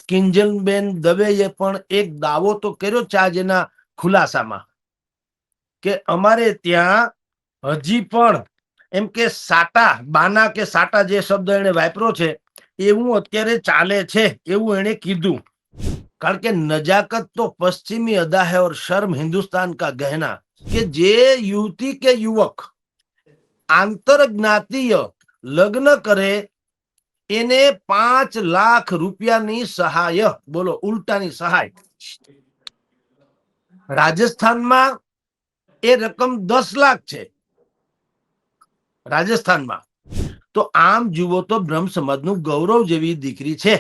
કિંજલબેન દવેએ પણ એક દાવો તો કર્યો છે આજના ખુલાસામાં કે અમારે ત્યાં હજી પણ એમ કે સાટા બાના કે સાટા જે શબ્દ એને વાપરો છે એવું અત્યારે ચાલે છે એવું એને કીધું. કારણ કે નજાकत तो पश्चिमी अदा है और शर्म हिंदुस्तान का गहना કે જે યુવતી કે યુવક આંતર જ્ઞાતીય લગ્ન કરે એને 5 લાખ રૂપિયાની સહાય, બોલો ઉલટાની સહાય. રાજસ્થાનમાં એ રકમ 10 લાખ છે રાજસ્થાનમાં. તો આમ જુઓ તો બ્રહ્મ સમાજનું ગૌરવ જેવી દીકરી છે.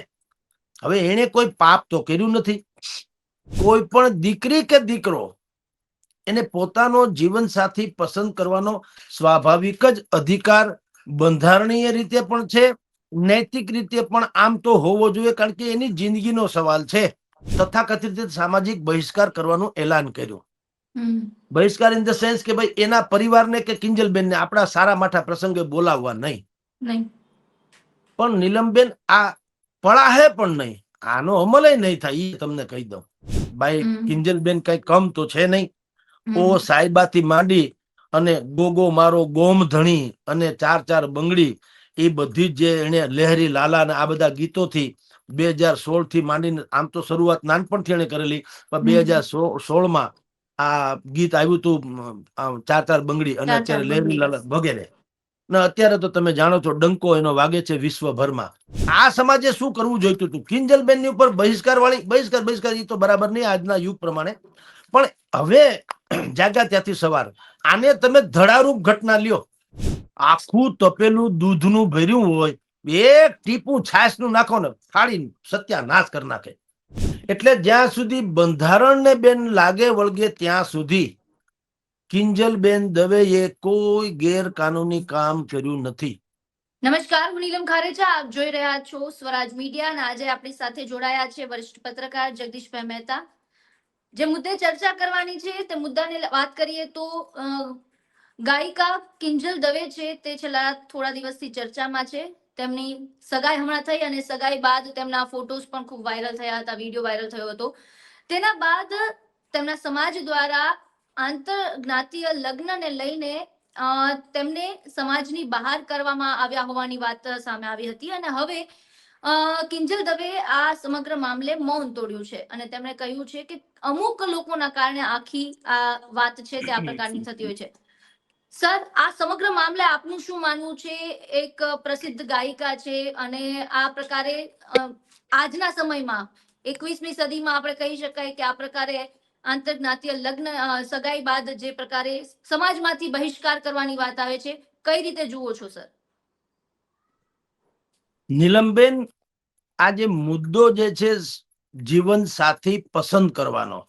હવે એને કોઈ પાપ તો કર્યું નથી. કોઈ પણ દીકરી કે દીકરો એને પોતાનો જીવનસાથી પસંદ કરવાનો સ્વાભાવિક જ અધિકાર બંધારણીય રીતે પણ છે, નૈતિક રીતે પણ આમ તો હોવો જોઈએ. કારણ કે એની જિંદગીનો સવાલ છે. તથાકથિત સામાજિક બહિષ્કાર કરવાનું એલાન કર્યું. બહિષ્કાર ઇન ધ સેન્સ કે ભાઈ એના પરિવારને કે કિંજલબેનને આપણા સારા માઠા પ્રસંગે બોલાવવા નહીં. પણ નીલમબેન આ પળાહે પણ નહીં, આનો અમલ નહીં થાય એ તમને કહી દઉં. ભાઈ કિંજલબેન કઈ કમ તો છે નહીં. ઓ સાહેબાથી માંડી અને ગોગો મારો ગોમ ધણી અને 4 બંગડી એ બધી જે એને લહેરી લાલા ને આ બધા ગીતોથી 2016 થી માંડીને આમ તો શરૂઆત નાનપણથી એને કરેલી, પણ 2016માં આ ગીત આવ્યું હતું 4 બંગડી અને અત્યારે લહેરી લાલા વગેરે. ને અત્યારે તો તમે જાણો છો ડંકો એનો વાગે છે વિશ્વભરમાં. આ સમાજે શું કરવું જોઈતું હતું? કિંજલબેન ની ઉપર બહિષ્કાર એ તો બરાબર નહીં આજના યુગ પ્રમાણે. પણ હવે જાગ્યા ત્યાંથી સવાર આને તમે ધડારૂપ ઘટના લ્યો. આખું તપેલું દૂધનું ભર્યું હોય, એક ટીપું છાશનું નાખો ને ફાડી સત્યાનાશ કરી નાખે. એટલે જ્યાં સુધી બંધારણને બેન લાગે વળગે ત્યાં સુધી કિંજલબેન દવેએ કોઈ ગેરકાનૂની કામ કર્યું નથી. નમસ્કાર, હું નીલમ ખારેચા, આપ જોઈ રહ્યા છો સ્વરાજ મીડિયા અને આજે આપણી સાથે જોડાયા છે વરિષ્ઠ પત્રકાર જગદીશભાઈ મહેતા. જે મુદ્દે ચર્ચા કરવાની છે તે મુદ્દાને વાત કરીએ તો ગાયિકા કિંજલ દવે છે તે છેલ્લા થોડા દિવસથી ચર્ચામાં છે. તેમની સગાઈ હમણાં થઈ અને સગાઈ બાદ તેમના ફોટોઝ પણ ખૂબ વાયરલ થયા હતા, વિડીયો વાયરલ થયો હતો. તેના બાદ તેમના સમાજ દ્વારા આંતર જ્ઞાતીય લગ્નને લઈને તેમને સમાજની બહાર કરવામાં આવ્યા હોવાની વાત સામે આવી હતી અને હવે કિંજલ દવે આ સમગ્ર મામલે મૌન તોડ્યું છે અને તેમણે કહ્યું છે કે અમુક લોકોના કારણે આખી આ વાત છે તે આ પ્રકારની થતી હોય છે. સર, આ સમગ્ર મામલે આપનું શું માનવું છે? એક પ્રસિદ્ધ ગાયિકા છે અને આ પ્રકારે આજના સમયમાં 21મી સદીમાં આપણે કહી શકાય કે આ પ્રકારે આંતરજ્ઞાતીય લગ્ન સગાઈ બાદ જે પ્રકારે સમાજમાંથી બહિષ્કાર કરવાની વાત આવે છે, કઈ રીતે જુઓ છો સર? નીલમબેન, આ જે મુદ્દો જે છે જીવન સાથી પસંદ કરવાનો,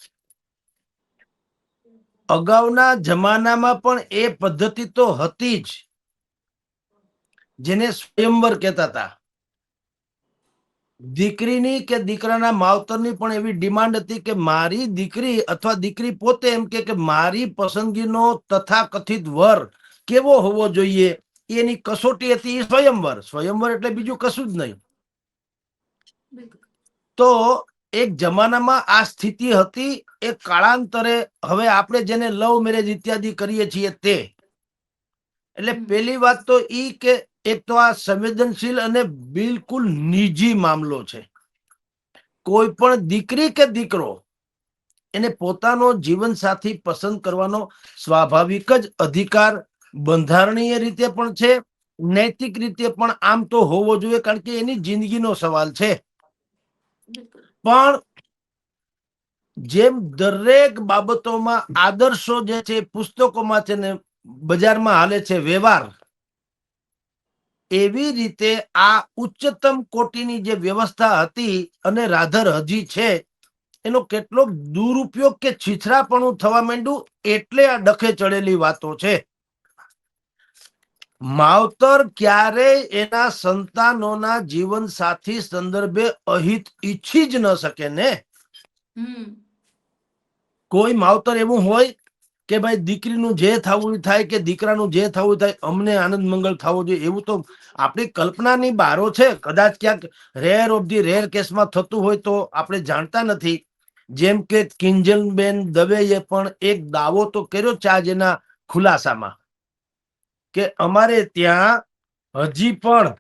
અગાઉના જમાનામાં પણ એ પદ્ધતિ તો હતી જ, જેને સ્વયંવર કહેતા હતા. દીકરીની કે દીકરાના માવતરની પણ એવી ડિમાન્ડ હતી કે મારી દીકરી અથવા દીકરી પોતે એમ કે મારી પસંદગીનો તથાકથિત વર કેવો હોવો જોઈએ એની કસોટી હતી સ્વયંવર. સ્વયંવર એટલે બીજું કશું જ નહીં. તો એક જમાનામાં આ સ્થિતિ હતી. એક કાળાંતરે હવે આપણે જેને લવ મેરેજ ઇત્યાદિ કરીએ છીએ તે, એટલે પેલી વાત તો ઈ કે એક તો આ સંવેદનશીલ અને બિલકુલ નિજી મામલો છે. કોઈ પણ દીકરી કે દીકરો એને પોતાનો જીવનસાથી પસંદ કરવાનો સ્વાભાવિક જ અધિકાર બંધારણીય રીતે પણ છે, નૈતિક રીતે પણ આમ તો હોવો જોઈએ. કારણ કે એની જિંદગીનો સવાલ છે. પણ જેમ દરેક બાબતોમાં આદર્શો જે છે પુસ્તકોમાં છે ને બજારમાં હાલે છે વ્યવહાર, એવી રીતે આ ઉચ્ચતમ કોટીની જે વ્યવસ્થા હતી અને રાધર હજી છે એનો કેટલોક દુરુપયોગ કે છીછરાપણું થવા માંડ્યું. એટલે આ ડખે ચડેલી વાતો છે. માવતર ક્યારેય એના સંતાનોના જીવન સાથી સંદર્ભે અહિત ઈચ્છી જ ન શકે ને. કોઈ માવતર એવું હોય કે ભાઈ દીકરીનું જે થવું એ થાય કે દીકરાનું જે થવું એ થાય, અમને આનંદ મંગળ થવો જોઈએ, એવું તો આપણી કલ્પનાની બારો છે. કદાચ ક્યાંક રેર ઓફ ધી રેર કેસમાં થતું હોય તો આપણે જાણતા નથી. જેમ કે કિંજલબેન દવેએ પણ એક દાવો તો કર્યો છે આજના ખુલાસામાં કે અમારે ત્યાં હજી પણ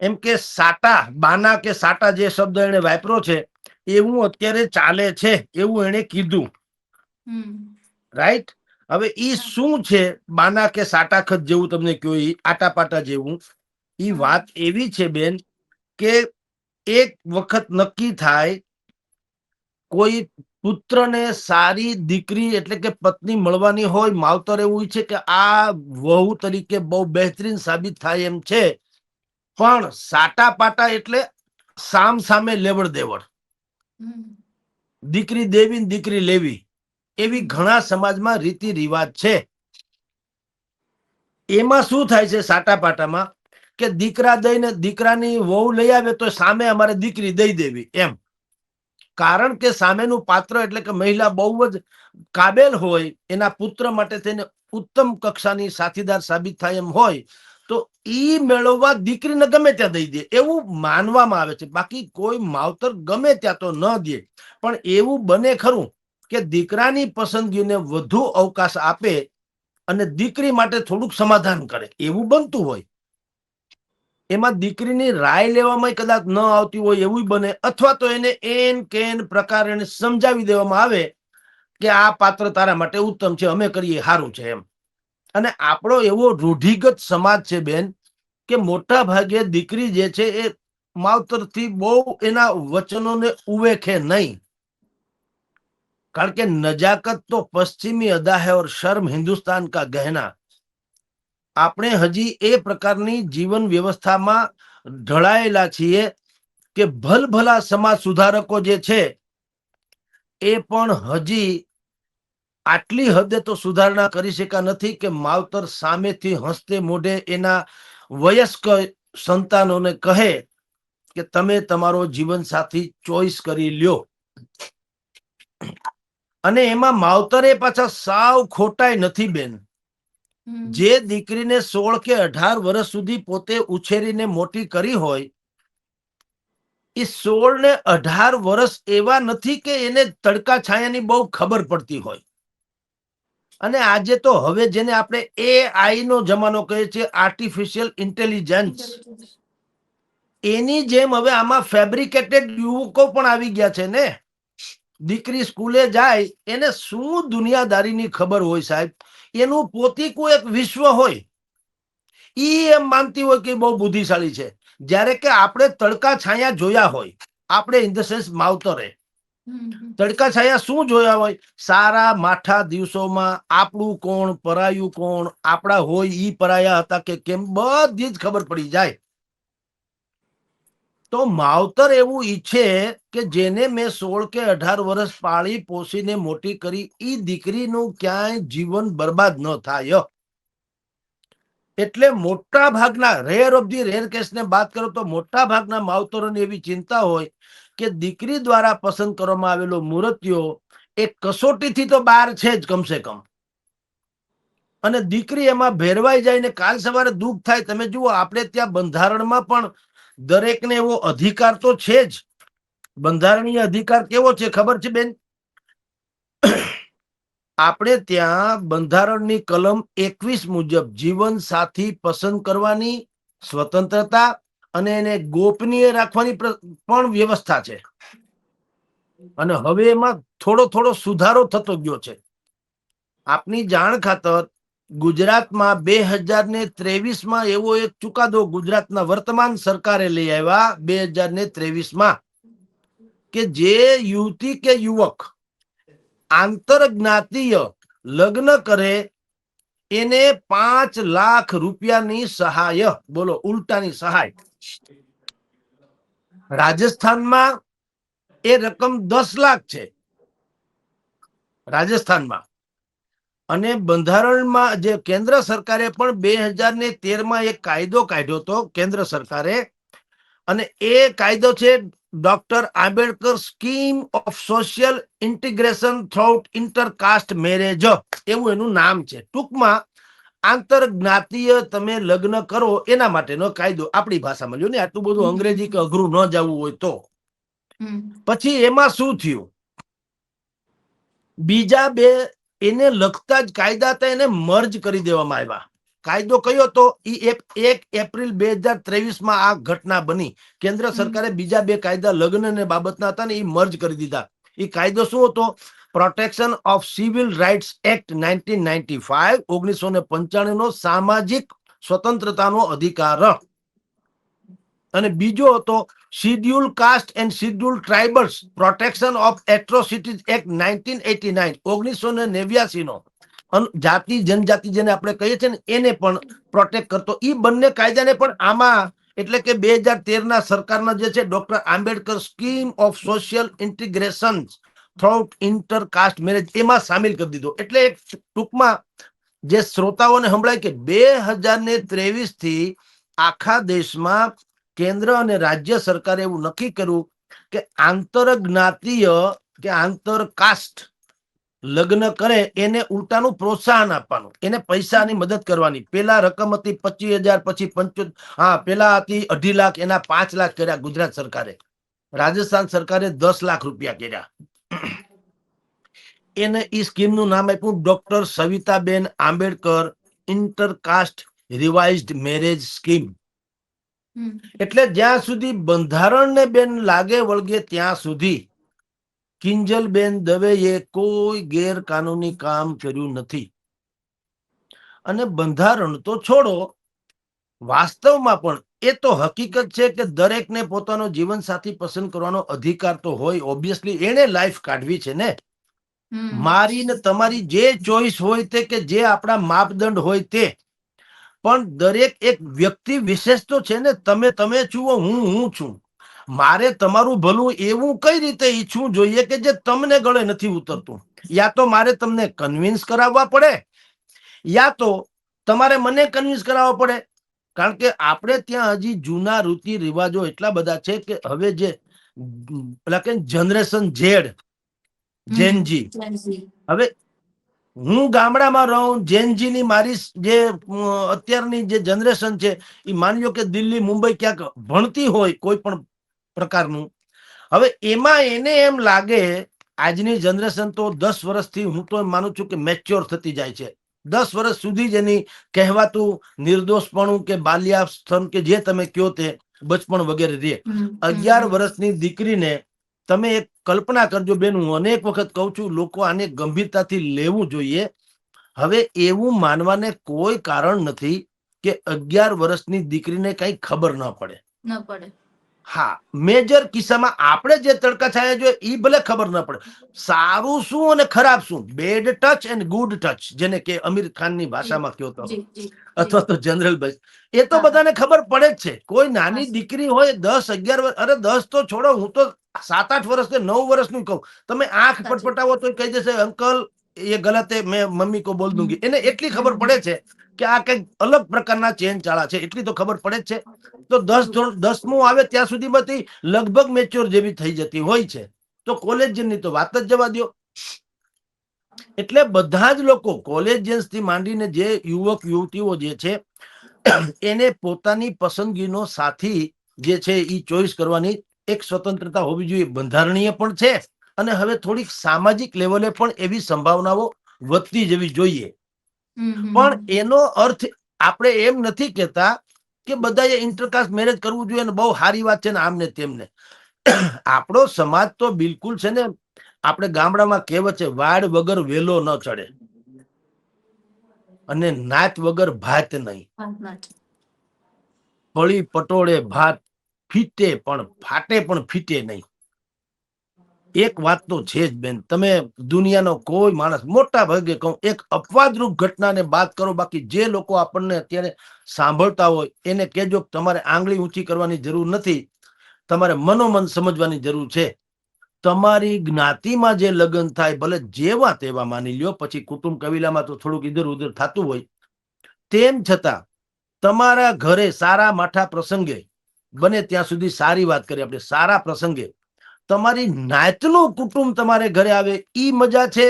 એમ કે સાટા બાના કે સાટા જે શબ્દ એને વાપરો છે એવું અત્યારે ચાલે છે, એવું એને કીધું. રાઈટ. હવે ઈ શું છે બાના કે સાટાખત જેવું તમને કહ્યું, ઈ આટાપાટા જેવું, ઈ વાત એવી છે બેન કે એક વખત નક્કી થાય કોઈ પુત્રને સારી દીકરી એટલે કે પત્ની મળવાની હોય, માવતર એવું છે કે આ વહુ તરીકે બહુ બહેતરીન સાબિત થાય એમ છે, પણ સાટા પાટા એટલે સામ સામે લેવડ દેવડ, દીકરી દેવી ને દીકરી લેવી, એવી ઘણા સમાજમાં રીતિ રિવાજ છે. એમાં શું થાય છે સાટા પાટામાં કે દીકરા દઈને દીકરાની વહુ લઈ આવે તો સામે અમારે દીકરી દઈ દેવી એમ. કારણ કે સામેનું પાત્ર એટલે કે મહિલા બહુ જ કાબેલ હોય, એના પુત્ર માટે તેને ઉત્તમ કક્ષાની સાથીદાર સાબિત થાય એમ હોય તો ઈ મેળવવા દીકરીને ગમે ત્યાં દઈ દે એવું માનવામાં આવે છે. બાકી કોઈ માવતર ગમે ત્યાં તો ન દે, પણ એવું બને ખરું કે દીકરાની પસંદગીને વધુ અવકાશ આપે અને દીકરી માટે થોડુંક સમાધાન કરે, એવું બનતું હોય. એમાં દીકરીની રાય લેવામાં કદાચ ન આવતી હોય એવું બને, અથવા તો એને એન કેન પ્રકાર એને સમજાવી દેવામાં આવે કે આ પાત્ર તારા માટે ઉત્તમ છે, અમે કરીએ સારું છે એમ. અને આપણો એવો રૂઢિગત સમાજ છે બેન કે મોટા ભાગે દીકરી જે છે એ માવતરથી બહુ એના વચનોને ઉવેખે નહીં. કારણ કે નજાકત તો પશ્चिमी अदा है और शर्म हिंदुस्तान का गहना. આપણે હજી એ પ્રકારની જીવન વ્યવસ્થામાં ઢળાયેલા છીએ કે ભલભલા સમાજ સુધારકો જે છે એ પણ હજી આટલી હદે તો સુધારણા કરી શક્યા નથી કે માવતર સામેથી હસતે મોઢે એના વયસ્ક સંતાનોને કહે કે તમે તમારો જીવન સાથી ચોઈસ કરી લ્યો. અને એમાં માવતરે પાછા સાવ ખોટાય નથી બેન. જે દીકરીને 16 કે 18 વર્ષ સુધી પોતે ઉછેરીને મોટી કરી હોય, એ 16 ને 18 વર્ષ એવા નથી કે એને તડકા છાયાની બહુ ખબર પડતી હોય. અને આજે તો હવે જેને આપણે AI નો જમાનો કહીએ છીએ, આર્ટિફિશિયલ ઇન્ટેલિજન્સ, એની જેમ હવે આમાં ફેબ્રિકેટેડ યુવકો પણ આવી ગયા છે ને. દીકરી સ્કૂલે જાય એને શું દુનિયાદારીની ખબર હોય સાહેબ, એનું પોતીકું એક વિશ્વ હોય, ઈ એમ માનતી હોય કે બહુ બુદ્ધિશાળી છે. જ્યારે કે આપણે તડકા છાયા જોયા હોય, આપણે ઇન ધ સેન્સ માવતરે તડકા છાયા શું જોયા હોય, સારા માઠા દિવસોમાં આપણું કોણ પરાયું કોણ, આપણા હોય ઈ પરાયા હતા કે કેમ, બધી જ ખબર પડી જાય. તો માવતર એવું ઈચ્છે કે જેને મેં 16 કે 18 વર્ષ પાળી પોસીને મોટી કરી, ઈ દીકરીનું ક્યાંય જીવન બરબાદ ન થાય. એટલે મોટા ભાગના રેર ઓફ ધી રેર કેસને બાદ કરો તો મોટા ભાગના માવતરોની એવી ચિંતા હોય કે દીકરી દ્વારા પસંદ કરવામાં આવેલો મૂર્તિઓ એ કસોટીથી તો બહાર છે જ કમસે કમ, અને દીકરી એમાં ભેરવાઈ જાય ને કાલ સવારે દુઃખ થાય. તમે જુઓ આપણે ત્યાં બંધારણમાં પણ દરેકને એવો અધિકાર તો છે જ. બંધારણીય અધિકાર કેવો છે ખબર છે બેન? આપણે ત્યાં બંધારણની કલમ 21 મુજબ જીવન સાથી પસંદ કરવાની સ્વતંત્રતા અને એને ગોપનીય રાખવાની પણ વ્યવસ્થા છે. અને હવે એમાં થોડો થોડો સુધારો થતો ગયો છે. આપની જાણ ખાતર ગુજરાતમાં 2023માં એવો એક ચુકાદો ગુજરાતના વર્તમાન સરકારે લઈ આવ્યા 2023માં કે જે યુવતી કે યુવક આંતરજ્ઞાતીય લગ્ન કરે એને 5 લાખ રૂપિયાની સહાય, બોલો ઉલટાની સહાય. રાજસ્થાનમાં એ રકમ 10 લાખ છે રાજસ્થાનમાં. અને બંધારણમાં જે કેન્દ્ર સરકારે પણ 2013માં એક કાયદો કાઢ્યો હતો કેન્દ્ર સરકારે, અને એ કાયદો છે doctor Ambedkar scheme of social integration through intercaste marriage, એવું એનું નામ છે. ટૂંકમાં આંતર જ્ઞાતીય તમે લગ્ન કરો એના માટેનો કાયદો, આપણી ભાષામાં જો ને, આટલું બધું અંગ્રેજી કે અઘરું ન જવું હોય તો. પછી એમાં શું થયું, બીજા બે એને લગતા જ કાયદા હતા એને મર્જ કરી દેવામાં આવ્યા. કાયદો કયો હતો? ઈ 1 એપ્રિલ 2023 આ ઘટના બની. કેન્દ્ર સરકારે બીજા બે કાયદા લગ્ન ને બાબતના હતા ને એ મર્જ કરી દીધા. એ કાયદો શું હતો? Protection of civil rights act 1995 નો સામાજિક સ્વતંત્રતાનો અધિકાર. અને બીજો હતો schedule caste and schedule tribals protection of atrocities act 1989 નો જાતિ જનજાતિ જેને આપણે કહીએ છીએ ને એને પણ પ્રોટેક્ટ કરતો. એ બંને કાયદાને પણ આમાં એટલે કે 2013 સરકારના જે છે doctor Ambedkar scheme of social integration through intercaste marriage એમાં સામેલ કરી દીધો. એટલે ટૂંકમાં જે શ્રોતાઓને સંભળાય કે 2023 થી આખા દેશમાં કેન્દ્ર અને રાજ્ય સરકારે એવું નક્કી કર્યું કે આંતર જ્ઞાતીય કે આંતર કાસ્ટ લગ્ન કરે એને ઉલટાનું પ્રોત્સાહન આપવાનું, એને પૈસાની મદદ કરવાની. પેલા રકમ હતી 25,000, પછી 75, પેલા હતી 2.5 લાખ, એના 5 લાખ કર્યા ગુજરાત સરકારે. રાજસ્થાન સરકારે 10 લાખ રૂપિયા કર્યા. એને ઈ સ્કીમનું નામ આપ્યું doctor Savitaben Ambedkar intercaste revised marriage scheme. એટલે જ્યાં સુધી બંધારણને બેન લાગે વળગે ત્યાં સુધી કિંજલબેન દવેએ કોઈ ગેરકાનૂની કામ કર્યું નથી. અને બંધારણ તો છોડો, વાસ્તવમાં પણ એ તો હકીકત છે કે દરેકને પોતાનો જીવનસાથી પસંદ કરવાનો અધિકાર તો હોય. ઓબ્વિયસલી એને લાઈફ કાઢવી છે ને. મારી ને તમારી જે ચોઈસ હોય તે, કે જે આપણા માપદંડ હોય તે, પણ દરેક એક વ્યક્તિ વિશેષ તો છે ને. તમે છુઓ, હું છું. મારે તમારું ભલું એવું કઈ રીતે ઈચ્છવું જોઈએ કે જે તમને ગળે નથી ઉતરતું? યા તો મારે તમને કન્વિન્સ કરાવવા પડે, યા તો તમારે મને કન્વિન્સ કરાવવા પડે. કારણ કે આપણે ત્યાં હજી જૂના રીતિ રિવાજો એટલા બધા છે કે હવે જે પેલા કે જનરેશન ઝેડ, જેનજી, હવે હું ગામડામાં રહું, જેનજી ની મારી જે અત્યારની જે જનરેશન છે એ માની લો કે દિલ્હી મુંબઈ ક્યાંક ભણતી હોય કોઈ પણ પ્રકારનું, હવે એમાં એને એમ લાગે આજની જનરેશન તો 10 વર્ષથી હું તો એમ માનું છું કે મેચ્યોર થતી જાય છે. 10 વર્ષ સુધી જ એની કહેવાતું નિર્દોષપણું કે બાલ્યાવસ્થન કે જે તમે કયો તે બચપણ વગેરે રે. 11 વર્ષની દીકરીને તમે એક કલ્પના કરજો બેન, હું અનેક વખત કહું છું, લોકો આને ગંભીરતાથી લેવું જોઈએ. હવે એવું માનવાને કોઈ કારણ નથી કે 11 વર્ષની દીકરીને કઈ ખબર ન પડે. હા, મેજર કિસ્સામાં આપણે જે તડકા છાયા જોઈએ એ ભલે ખબર ન પડે. સારું શું અને ખરાબ શું, bed touch and good touch, જેને કે આમિર ખાનની ભાષામાં કયો તો, અથવા તો જનરલ બસ, એ તો બધાને ખબર પડે જ છે. કોઈ નાની દીકરી હોય 10, 11 વર્ષ, અરે 10 તો છોડો, હું તો 7, 8 વર્ષ કે 9 વર્ષનું કહું, તમે આંખ પટપટાવો તો કહી દેશે અંકલ એ ગલત હે, મેં મમ્મી કો બોલ દૂંગી. એને એટલી ખબર પડે છે કે આ કઈક અલગ પ્રકારના ચેન ચાળા છે, એટલી તો ખબર પડે જ છે. તો 10મું આવે ત્યાં સુધી બધી લગભગ મેચ્યોર જેવી થઈ જતી હોય છે. તો કોલેજની તો વાત જ જવા દો. એટલે બધા જ લોકો કોલેજિયન્સ થી માંડીને જે યુવક યુવતીઓ જે છે એને પોતાની પસંદગીનો સાથી જે છે એ ચોઈસ કરવાની એક સ્વતંત્રતા હોવી જોઈએ. બંધારણીય પણ છે અને હવે થોડીક સામાજિક લેવલે પણ એવી સંભાવનાઓ વધતી જવી જોઈએ. પણ એનો અર્થ આપણે એમ નથી કહેતા કે બધાએ ઇન્ટરકાસ્ટ મેરેજ કરવું જોઈએ ને બહુ સારી વાત છે ને આમને તેમને. આપણો સમાજ તો બિલકુલ છે ને, આપણે ગામડામાં કહેવત છે, વાડ વગર વેલો ન ચડે અને નાત વગર ભાત નહીં. પળી પટોળે ભાત ફીટે પણ ફાટે પણ ફીટે નહીં. એક વાત તો છે જ બેન, તમે દુનિયાનો કોઈ માણસ, મોટા ભાગે કહું, એક અપવાદરૂપ ઘટનાને બાદ કરો, બાકી જે લોકો આપણને અત્યારે સાંભળતા હોય એને કહેજો તમારે આંગળી ઊંચી કરવાની જરૂર નથી, તમારે મનોમન સમજવાની જરૂર છે. તમારી જ્ઞાતિમાં જે લગ્ન થાય, ભલે જેવા તેવા માની લ્યો, પછી કુટુંબ કબીલામાં તો થોડુંક ઇધર ઉધર થતું હોય, તેમ છતાં તમારા ઘરે સારા માઠા પ્રસંગે બને ત્યાં સુધી સારી વાત કરીએ આપણે, સારા પ્રસંગે તમારી નાતનું કુટુંબ તમારે ઘરે આવે ઈ મજા છે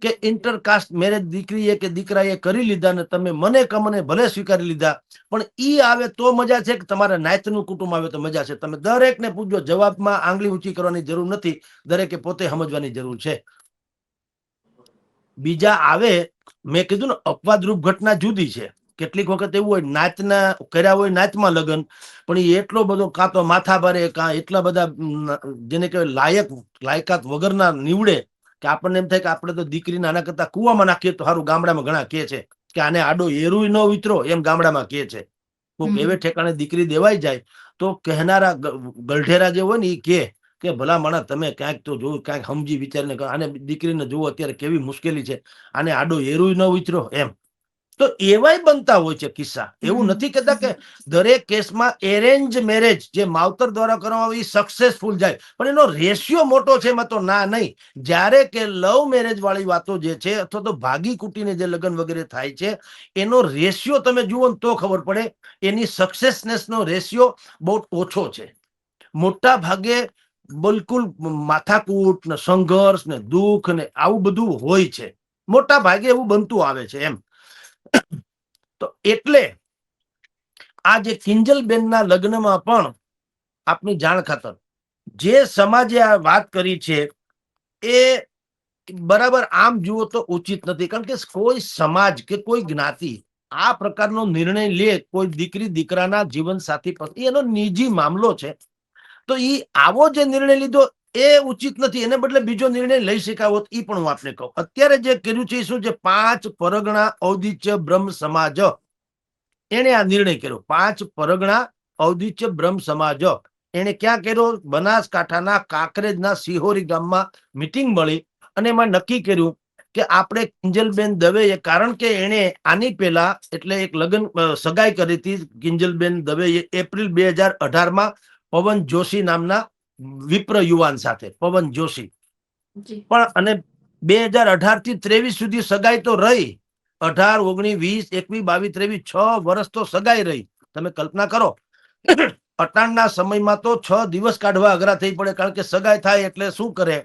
કે ઇન્ટરકાસ્ટ મેરેજ દીકરીએ કે દીકરાએ કરી લીધા ને તમે મને કમને ભલે સ્વીકારી લીધા પણ ઈ આવે તો મજા છે કે તમારા નાતનું કુટુંબ આવે તો મજા છે? તમે દરેકને પૂછજો, જવાબમાં આંગળી ઊંચી કરવાની જરૂર નથી, દરેકે પોતે સમજવાની જરૂર છે. બીજા આવે, મેં કીધું ને અપવાદરૂપ ઘટના જુદી છે. કેટલીક વખત એવું હોય નાચના કર્યા હોય નાચમાં લગ્ન, પણ એ એટલો બધો કાં તો માથા ભારે કાં એટલા બધા જેને કહેવાય લાયકાત વગરના નીવડે કે આપણને એમ થાય કે આપણે તો દીકરીને આના કરતા કુવામાં નાખીએ તો સારું. ગામડામાં ઘણા કહે છે કે આને આડો એરુય ન વિતરો, એમ ગામડામાં કહે છે. કોઈક એવે ઠેકાણે દીકરી દેવાઈ જાય તો કહેનારા ગલઢેરા જે હોય ને એ કે ભલા માણા તમે ક્યાંક તો જોયું, ક્યાંક સમજી વિચારીને આને દીકરીને જોવો અત્યારે કેવી મુશ્કેલી છે, આને આડો એરુય ન વિતરો એમ. તો એવાય બનતા હોય છે કિસ્સા. એવું નથી કહેતા કે દરેક કેસમાં એરેન્જ મેરેજ જે માવતર દ્વારા કરવામાં આવે એ સક્સેસફુલ જાય, પણ એનો રેશિયો મોટો છે એમાં તો ના નહીં. જ્યારે કે લવ મેરેજ વાળી વાતો જે છે અથવા તો ભાગી કુટીને જે લગ્ન વગેરે થાય છે એનો રેશિયો તમે જુઓ ને તો ખબર પડે એની સક્સેસનેસ નો રેશિયો બહુ ઓછો છે. મોટા ભાગે બિલકુલ માથાકૂટ ને સંઘર્ષ ને દુઃખ ને આવું બધું હોય છે. મોટા ભાગે એવું બનતું આવે છે એમ. તો એટલે આ જે કિંજલબેનના લગ્નમાં પણ આપની જાણ ખાતર જે સમાજે આ વાત કરી છે એ બરાબર આમ જુઓ તો ઉચિત નથી. કારણ કે કોઈ સમાજ કે કોઈ જ્ઞાતિ આ પ્રકારનો નિર્ણય લે કોઈ દીકરી દીકરાના જીવન સાથી પ્રત્યે, એનો નિજી મામલો છે. તો એ આવો જે નિર્ણય લીધો એ ઉચિત નથી. એને બદલે બીજો નિર્ણય લઈ શકાયો એ પણ હું આપને કહું. અત્યારે જે કર્યું છે એ શું છે, 5 પરગણા ઔદિત્ય બ્રહ્મ સમાજ એને આ નિર્ણય કર્યો. 5 પરગણા ઔદિત્ય બ્રહ્મ સમાજ એને ક્યાં કર્યો? બનાસકાંઠાના કાંકરેજના સિહોરી ગામમાં મિટિંગ મળી અને એમાં નક્કી કર્યું કે આપણે કિંજલબેન દવેએ, કારણ કે એને આની પહેલા એટલે એક લગ્ન સગાઈ કરી હતી કિંજલબેન દવેએ એપ્રિલ 2018માં પવન જોશી નામના વિપ્ર યુવાન સાથે, પવન જોશી. પણ અને 2018 થી 23 સુધી સગાઈ તો રહી. 18, 19, 20, 21, 22, 23 6 વર્ષ તો સગાઈ રહી. તમે કલ્પના કરો અટાણના સમયમાં તો 6 દિવસ કાઢવા અઘરા થઈ પડે. કારણ કે સગાઈ થાય એટલે શું કરે,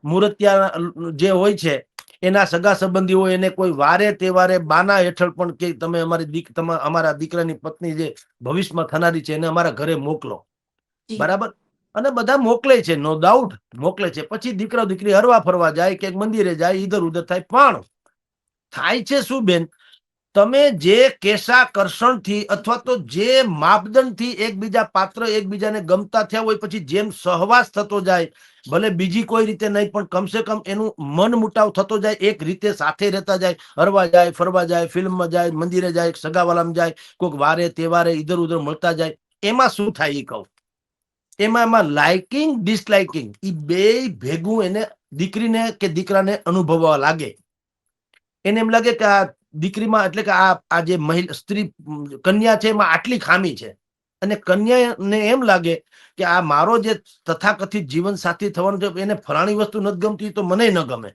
મુરતિયા જે હોય છે એના સગા સંબંધી હોય એને કોઈ વારે તહેવારે બાના હેઠળ પણ કે તમે અમારા દીકરાની પત્ની જે ભવિષ્યમાં થનારી છે એને અમારા ઘરે મોકલો. બરાબર? અને બધા મોકલે છે, નો ડાઉટ મોકલે છે. પછી દીકરા દીકરી હરવા ફરવા જાય કે મંદિરે જાય, ઈધર ઉધર થાય. પણ થાય છે શું બેન, તમે જે કેશાકર્ષણથી અથવા તો જે માપદંડથી એકબીજા પાત્ર એકબીજાને ગમતા થયા હોય, પછી જેમ સહવાસ થતો જાય, ભલે બીજી કોઈ રીતે નહીં પણ કમસે કમ એનું મન મુટાવ થતો જાય, એક રીતે સાથે રહેતા જાય, હરવા જાય, ફરવા જાય, ફિલ્મમાં જાય, મંદિરે જાય, સગાવાલામાં જાય, કોઈક વારે તહેવારે ઈધર ઉધર મળતા જાય. એમાં શું થાય એ કહું. એમાં લાઇકિંગ ડિસલાઇકિંગ એ બે ભેગું એને દીકરીને કે દીકરાને અનુભવવા લાગે. એને એમ લાગે કે આ દીકરીમાં એટલે કે આ જે મહિલા સ્ત્રી કન્યા છે એમાં આટલી ખામી છે. અને કન્યાને એમ લાગે કે આ મારો જે તથાકથિત જીવન સાથી થવાનું છે એને ફલાણી વસ્તુ નથી ગમતી તો મને ન ગમે.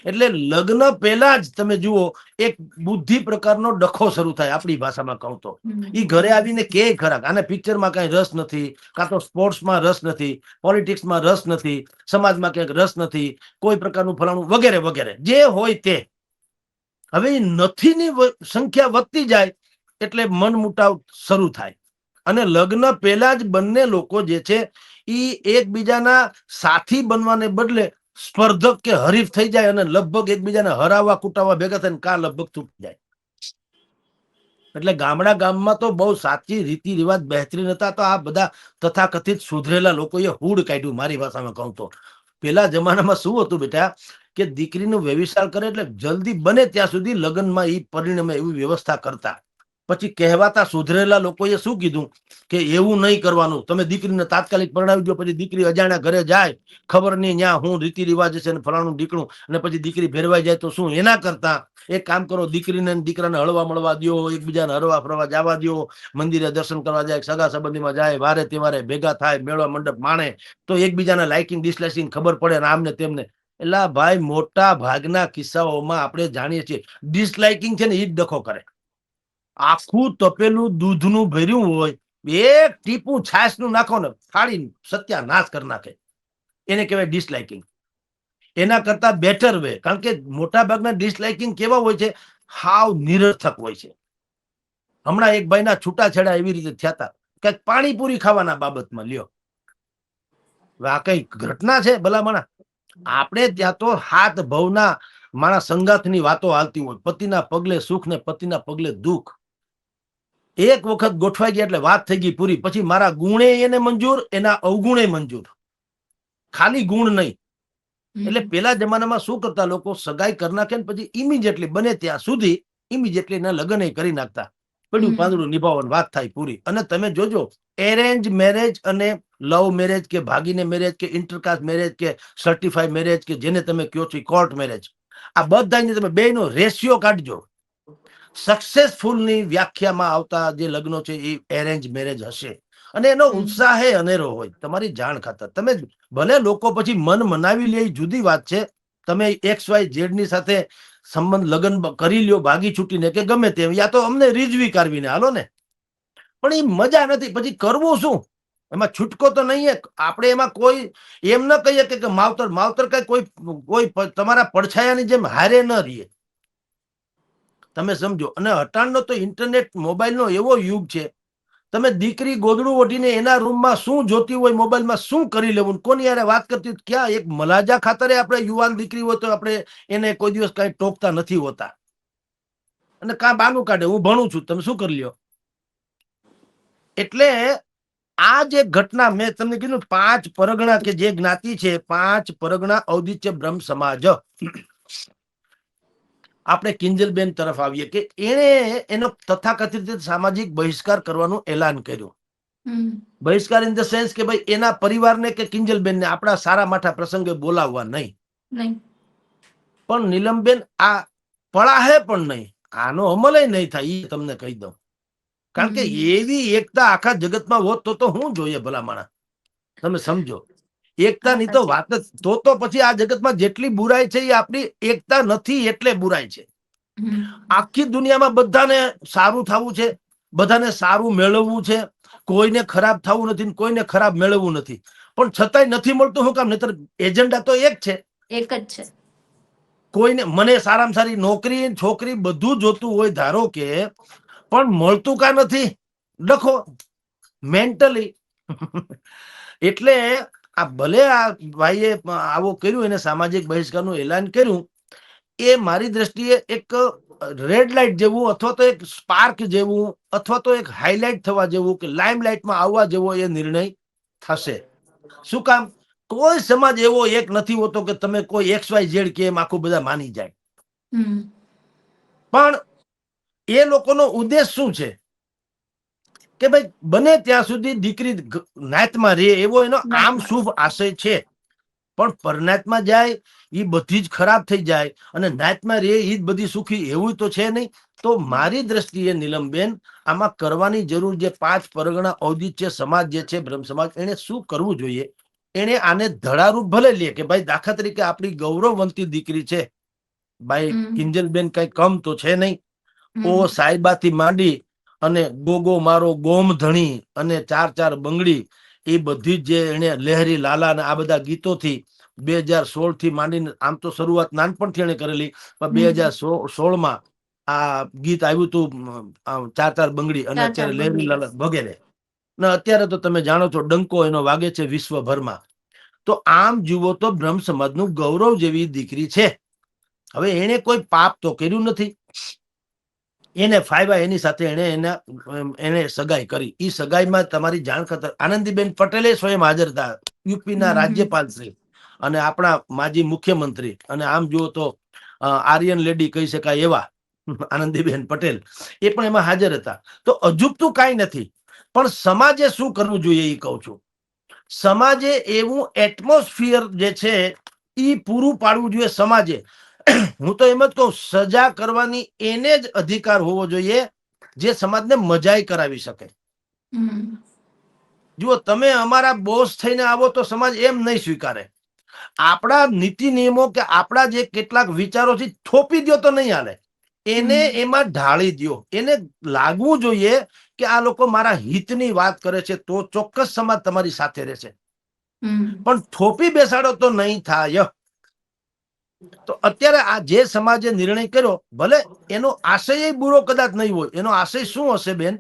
એટલે લગ્ન પહેલા જ તમે જુઓ એક બુદ્ધિ પ્રકારનો ડખો શરૂ થાય. આપણી ભાષામાં કહું તો એ ઘરે આવીને કે ખરા આને પિક્ચરમાં કઈ રસ નથી, કાં તો સ્પોર્ટ્સમાં રસ નથી, પોલિટિક્સમાં રસ નથી, સમાજમાં ક્યાંક રસ નથી, કોઈ પ્રકારનું ફલાણું વગેરે વગેરે જે હોય તે. હવે નથીની સંખ્યા વધતી જાય એટલે મન મુટાવ શરૂ થાય. અને લગ્ન પહેલા જ બંને લોકો જે છે એ એકબીજાના સાથી બનવાને બદલે સ્પર્ધક કે હરીફ થઈ જાય અને લગભગ એકબીજાને હરાવવા કુટાવવા ભેગા થઈને કા લગભગ તૂટી જાય. એટલે ગામમાં તો બહુ સાચી રીતિ રિવાજ બહેતરીન હતા. તો આ બધા તથાકથિત સુધરેલા લોકોએ હૂડ કાઢ્યું. મારી ભાષામાં કહું તો પેલા જમાનામાં શું હતું બેટા કે દીકરીનું વ્યભિચાર કરે એટલે જલ્દી બને ત્યાં સુધી લગ્નમાં એ પરિણમે એવી વ્યવસ્થા કરતા. પછી કહેવાતા સુધરેલા લોકોએ શું કીધું કે એવું નહીં કરવાનું, તમે દીકરીને તાત્કાલિક પરણાવી દો. પછી દીકરી અજાણ્યા ઘરે જાય, ખબર નહીં ત્યાં હું રીતિ રિવાજ છે ને ફલાણું ઢીકણું, અને પછી દીકરી ભેરવાઈ જાય તો શું. એના કરતા એક કામ કરો, દીકરીને દીકરાને હળવા મળવા દો, એકબીજાને હરવા ફરવા જવા દો, મંદિરે દર્શન કરવા જાય, સગા સંબંધીમાં જાય, વારે તહેવારે ભેગા થાય, મેળા મંડપ માણે, તો એકબીજાના લાઇકિંગ ડિસલાઇકિંગ ખબર પડે ને આમને તેમને. એટલે ભાઈ મોટા ભાગના કિસ્સાઓમાં આપણે જાણીએ છીએ ડિસલાઇકિંગ છે ને એ જ ડખો કરે. આખું તપેલું દૂધનું ભર્યું હોય, એક ટીપું છાશનું નાખો ને ફાડી સત્યાનાશ કરી નાખે, એને કહેવાય ડિસલાઇકિંગ. એના કરતા બેટર વે, કારણ કે મોટા ભાગના ડિસલાઇકિંગ કેવા હોય છે, હાવ નિરર્થક હોય છે. હમણાં એક ભાઈના છૂટાછેડા એવી રીતે થયા હતા, કંઈક પાણીપુરી ખાવાના બાબતમાં, લ્યો આ કઈ ઘટના છે ભલામણા? આપણે ત્યાં તો હાથ ભવના મારા સંગાથની વાતો હાલતી હોય, પતિના પગલે સુખ ને પતિના પગલે દુઃખ. એક વખત ગોઠવાઈ ગયા એટલે વાત થઈ ગઈ પૂરી. પછી મારા ગુણે એને મંજૂર, એના અવગુણે મંજૂર, ખાલી ગુણ નહીં. એટલે પેલા જમાનામાં શું કરતા લોકો, સગાઈ કરી નાખે ને પછી ઇમિડિયેટલી બને ત્યાં સુધી ઇમિડિયેટલી એના લગ્ન કરી નાખતા, પડ્યું પાંદડું નિભાવવાની વાત થાય પૂરી. અને તમે જોજો, એરેન્જ મેરેજ અને લવ મેરેજ કે ભાગીને મેરેજ કે ઇન્ટરકાસ્ટ મેરેજ કે સર્ટિફાઈડ મેરેજ કે જેને તમે કહો છો કોર્ટ મેરેજ, આ બધાની તમે બેનો રેશિયો કાઢજો, સક્સેસફુલની વ્યાખ્યામાં આવતા જે લગ્નો છે એ એરેન્જ મેરેજ હશે. અને એનો ઉત્સાહ અનેરો હોય. તમારી જાણ ખાતર, તમે ભલે લોકો પછી મન મનાવી લે જુદી વાત છે, તમે XYZ ની સાથે સંબંધ લગ્ન કરી લ્યો ભાગી છૂટીને કે ગમે તેમ, યા તો અમને રીઝવી કાઢવીને હાલો ને, પણ એ મજા નથી. પછી કરવું શું? એમાં છૂટકો તો નહીં. આપણે એમાં કોઈ એમ ન કહીએ કે માવતર માવતર કઈ કોઈ તમારા પડછાયાની જેમ હારે ન રહીએ, તમે સમજો. અને અટાણનો તો ઇન્ટરનેટ મોબાઈલનો એવો યુગ છે, તમે દીકરી ગોદડું ઓઢીને એના રૂમમાં શું જોતી હોય, મોબાઈલમાં શું કરી લેવું, કોની યારે વાત કરતી, ક્યાં એક મલાજા ખાતરે આપણે યુવાન દીકરી હોય તો આપણે એને કોઈ દિવસ કઈ ટોકતા નથી હોતા. અને કાં બાનું કાઢે, હું ભણું છું, તમે શું કરી લ્યો. એટલે આ જે ઘટના મેં તમને કીધું, 5 પરગણા કે જે જ્ઞાતિ છે, 5 પરગણા ઔદિત્ય બ્રહ્મ સમાજ, આપણે કિંજલબેન તરફ આવીએ કે એને એનો તથાકથિત સામાજિક બહિષ્કાર કરવાનું એલાન કર્યું. બહિષ્કાર ઇન ધ સેન્સ કે ભાઈ એના પરિવારને કે કિંજલબેનને આપણા સારા માઠા પ્રસંગે બોલાવવા નહીં. પણ નીલમબેન આ પળાહે પણ નહીં, આનો અમલ નહીં થાય, એ તમને કહી દઉં. કારણ કે એવી એકતા આખા જગતમાં હોત તો હું જોઈએ ભલામણા, તમે સમજો. એકતાની તો વાત તો પછી આ જગતમાં જેટલી બુરાઈ છે એ આપણી એકતા નથી એટલે બુરાઈ છે. આખી દુનિયામાં બધાને સારું થવું છે, બધાને સારું મેળવવું છે, કોઈને ખરાબ થવું નથી, કોઈને ખરાબ મેળવવું નથી, પણ છતાંય નથી મળતું. શું કામ? નહીતર એજન્ડા તો એક છે, એક જ છે. કોઈને મને સારામાં સારી નોકરી છોકરી બધું જોતું હોય ધારો કે, પણ મળતું કા નથી, લખો મેન્ટલી. એટલે આ ભલે આ ભાઈએ આવો કર્યું, એને સામાજિક બહિષ્કારનું એલાન કર્યું, એ મારી દ્રષ્ટિએ એક રેડ લાઇટ જેવું, અથવા તો એક સ્પાર્ક જેવું, અથવા તો એક હાઇલાઇટ થવા જેવું, કે લાઇમલાઇટમાં આવવા જેવો એ નિર્ણય થશે. શું કામ? કોઈ સમાજ એવો એક નથી હોતો કે તમે કોઈ XYZ કે એમ આખું બધા માની જાય. પણ એ લોકોનો ઉદ્દેશ શું છે કે ભાઈ બને ત્યાં સુધી દીકરી નાતમાં રહે, એવો એનો આમ શુભ આશય છે. પણ પરનાતમાં જાય એ બધી જ ખરાબ થઈ જાય, અને નાતમાં રહે એ જ બધી સુખી, એવું તો છે નહીં. તો મારી દ્રષ્ટિએ નીલમબેન આમાં કરવાની જરૂર, જે 5 પરગણા ઔદિત્ય સમાજ જે છે, બ્રહ્મ સમાજ, એને શું કરવું જોઈએ? એને આને ધડારૂપ ભલે લે કે ભાઈ દાખલા તરીકે આપણી ગૌરવવંતી દીકરી છે ભાઈ કિંજલબેન, કઈ કમ તો છે નહીં. ઓ સાહેબાથી માંડી અને ગોગો મારો ગોમ ધણી અને 4 બંગડી, એ બધી જે એને લહેરી લાલા અને આ બધા ગીતોથી 2016 થી માંડીને, આમ તો શરૂઆત નાનપણથી એને કરેલી, પણ 2016માં આ ગીત આવ્યું હતું, 4 બંગડી, અને અત્યારે લહેરી લાલા વગેરે. ને અત્યારે તો તમે જાણો છો ડંકો એનો વાગે છે વિશ્વભરમાં. તો આમ જુઓ તો બ્રહ્મ સમાજનું ગૌરવ જેવી દીકરી છે. હવે એને કોઈ પાપ તો કર્યું નથી, એને ફાયવા એની સાથે એને સગાઈ કરી. એ સગાઈમાં તમારી જાણ ખાતર આનંદીબેન પટેલે સ્વયં હાજર હતા, યુપીના રાજ્યપાલ શ્રી અને આપણા માજી મુખ્યમંત્રી, અને આમ જુઓ તો આર્યન લેડી કહી શકાય એવા આનંદીબેન પટેલ, એ પણ એમાં હાજર હતા. તો અજુબતું કાંઈ નથી, પણ સમાજે શું કરવું જોઈએ એ કહું છું. સમાજે એવું એટમોસ્ફિયર જે છે એ પૂરું પાડવું જોઈએ સમાજે. હું તો એમ જ કહું, સજા કરવાની એને જ અધિકાર હોવો જોઈએ જે સમાજને મજાઈ કરાવી શકે. જુઓ, તમે અમારા બોસ થઈને આવો તો સમાજ એમ નહીં સ્વીકારે. આપણા નીતિ નિયમો કે આપણા જે કેટલાક વિચારો છે થોપી દો તો નહીં હાલે, એને એમાં ઢાળી દો. એને લાગવું જોઈએ કે આ લોકો મારા હિતની વાત કરે છે તો ચોક્કસ સમાજ તમારી સાથે રહેશે, પણ થોપી બેસાડો તો નહીં થાય. તો અત્યારે આ જે સમાજે નિર્ણય કર્યો, ભલે એનો આશય બુરો કદાચ નહીં હોય, એનો આશય શું હશે બેન,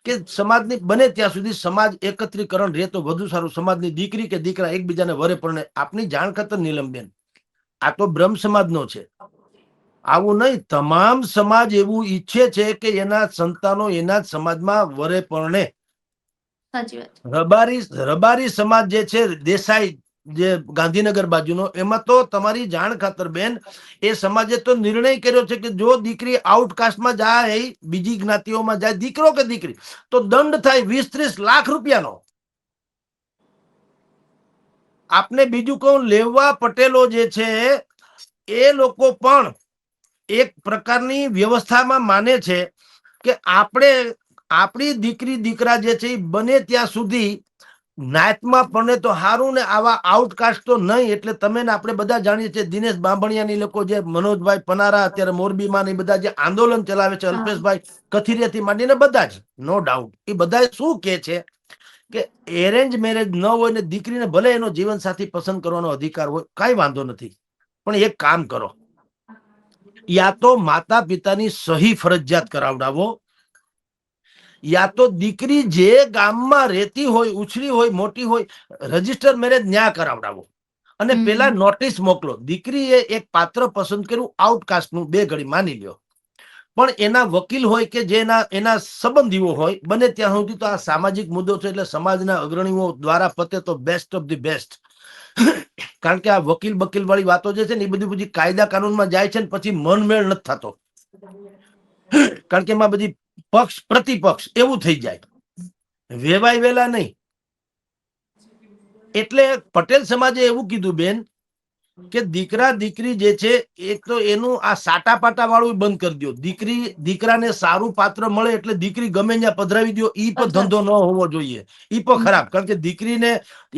કે સમાજની બને ત્યાં સુધી સમાજ એકત્રીકરણ રહે તો વધુ સારું. સમાજની દીકરી કે દીકરા એકબીજાને વરે પરણે. આપની જાણ ખાતર નીલમબેન, આ તો બ્રહ્મ સમાજનો છે. આવું નહીં, તમામ સમાજ એવું ઈચ્છે છે કે એના સંતાનો એના જ સમાજમાં વરે પરણે. રબારી સમાજ જે છે, દેસાઈ જે ગાંધીનગર બાજુનો, એમાં તો તમારી જાણ ખાતર બેન, એ સમાજે તો નિર્ણય કર્યો છે કે જો દીકરી આઉટકાસ્ટમાં જાય, બીજી જ્ઞાતિઓમાં જાય, દીકરો કે દીકરી, તો દંડ થાય 20-30 લાખ રૂપિયાનો. આપને બીજું કહું, લેવા પટેલો જે છે એ લોકો પણ એક પ્રકારની વ્યવસ્થામાં માને છે કે આપણી દીકરી દીકરા જે છે એ બને ત્યાં સુધી નાતમાં પણ તો હારું ને, આવા આઉટકાસ્ટ તો નહીં. એટલે તમે ને આપણે બધા જાણીએ છીએ, દિનેશ બાંભણિયાની લોકો, જે મનોજભાઈ પનારા અત્યારે મોરબીમાં ને બધા જે આંદોલન ચલાવે છે, અલ્પેશભાઈ કથિરિયાથી માંડીને બધા જ, નો ડાઉટ, એ બધા શું કે છે કે એરેન્જ મેરેજ ન હોય ને દીકરીને ભલે એનો જીવનસાથી પસંદ કરવાનો અધિકાર હોય, કાંઈ વાંધો નથી, પણ એક કામ કરો, યા તો માતા પિતાની સહી ફરજિયાત કરાવડાવો, યા તો દીકરી જે ગામમાં રહેતી હોય, ઉછળી હોય, મોટી હોય, રજીસ્ટર મેરેજ ન્યા કરાવડાવો. અને પેલા નોટિસ મોકલો. દીકરીએ એક પાત્ર પસંદ કર્યું આઉટકાસ્ટનું, 2 ઘડી માની લ્યો, પણ એના વકીલ હોય કે જે એના સંબંધીઓ હોય, બને ત્યાં સુધી તો આ સામાજિક મુદ્દો છે એટલે સમાજના અગ્રણીઓ દ્વારા પતે તો બેસ્ટ ઓફ ધી બેસ્ટ. કારણ કે આ વકીલ બકીલ વાળી વાતો જે છે ને, એ બધી કાયદા કાનૂનમાં જાય છે ને પછી મનમેળ નથી થતો. કારણ કે એમાં બધી પક્ષ પ્રતિપક્ષ એવું થઈ જાય, વેવાય વેલા નહીં. એટલે પટેલ સમાજે એવું કીધું બેન કે દીકરા દીકરી જે છે, એક તો એનું આ સાટા પાટા વાળું બંધ કરી દો. દીકરાને સારું પાત્ર મળે એટલે દીકરી ગમે ત્યાં પધરાવી દો, ઈ પણ ધંધો ન હોવો જોઈએ, ઈ પણ ખરાબ. કારણ કે દીકરીને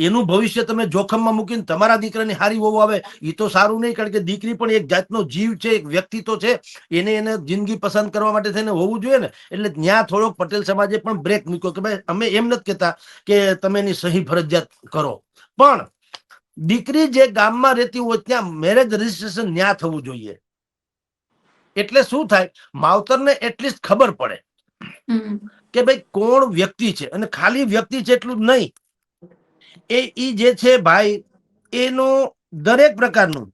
એનું ભવિષ્ય તમે જોખમમાં મૂકીને તમારા દીકરાની હારી વહુ આવે, એ તો સારું નહીં. કારણ કે દીકરી પણ એક જાતનો જીવ છે, એક વ્યક્તિત્વ છે, એને જિંદગી પસંદ કરવા માટે થઈને હોવું જોઈએ ને. એટલે ત્યાં થોડોક પટેલ સમાજે પણ બ્રેક મૂક્યો કે ભાઈ અમે એમ નથી કહેતા કે તમે એની સહી ફરજિયાત કરો, પણ દીકરી જે ગામમાં રહેતી હોય ત્યાં મેરેજ રજીસ્ટ્રેશન ન્યા થવું જોઈએ. એટલે શું થાય, માવતરને એટલીસ્ટ ખબર પડે કે ભાઈ કોણ વ્યક્તિ છે. અને ખાલી વ્યક્તિ છે એટલું જ નહીં, એ જે છે ભાઈ, એનું દરેક પ્રકારનું,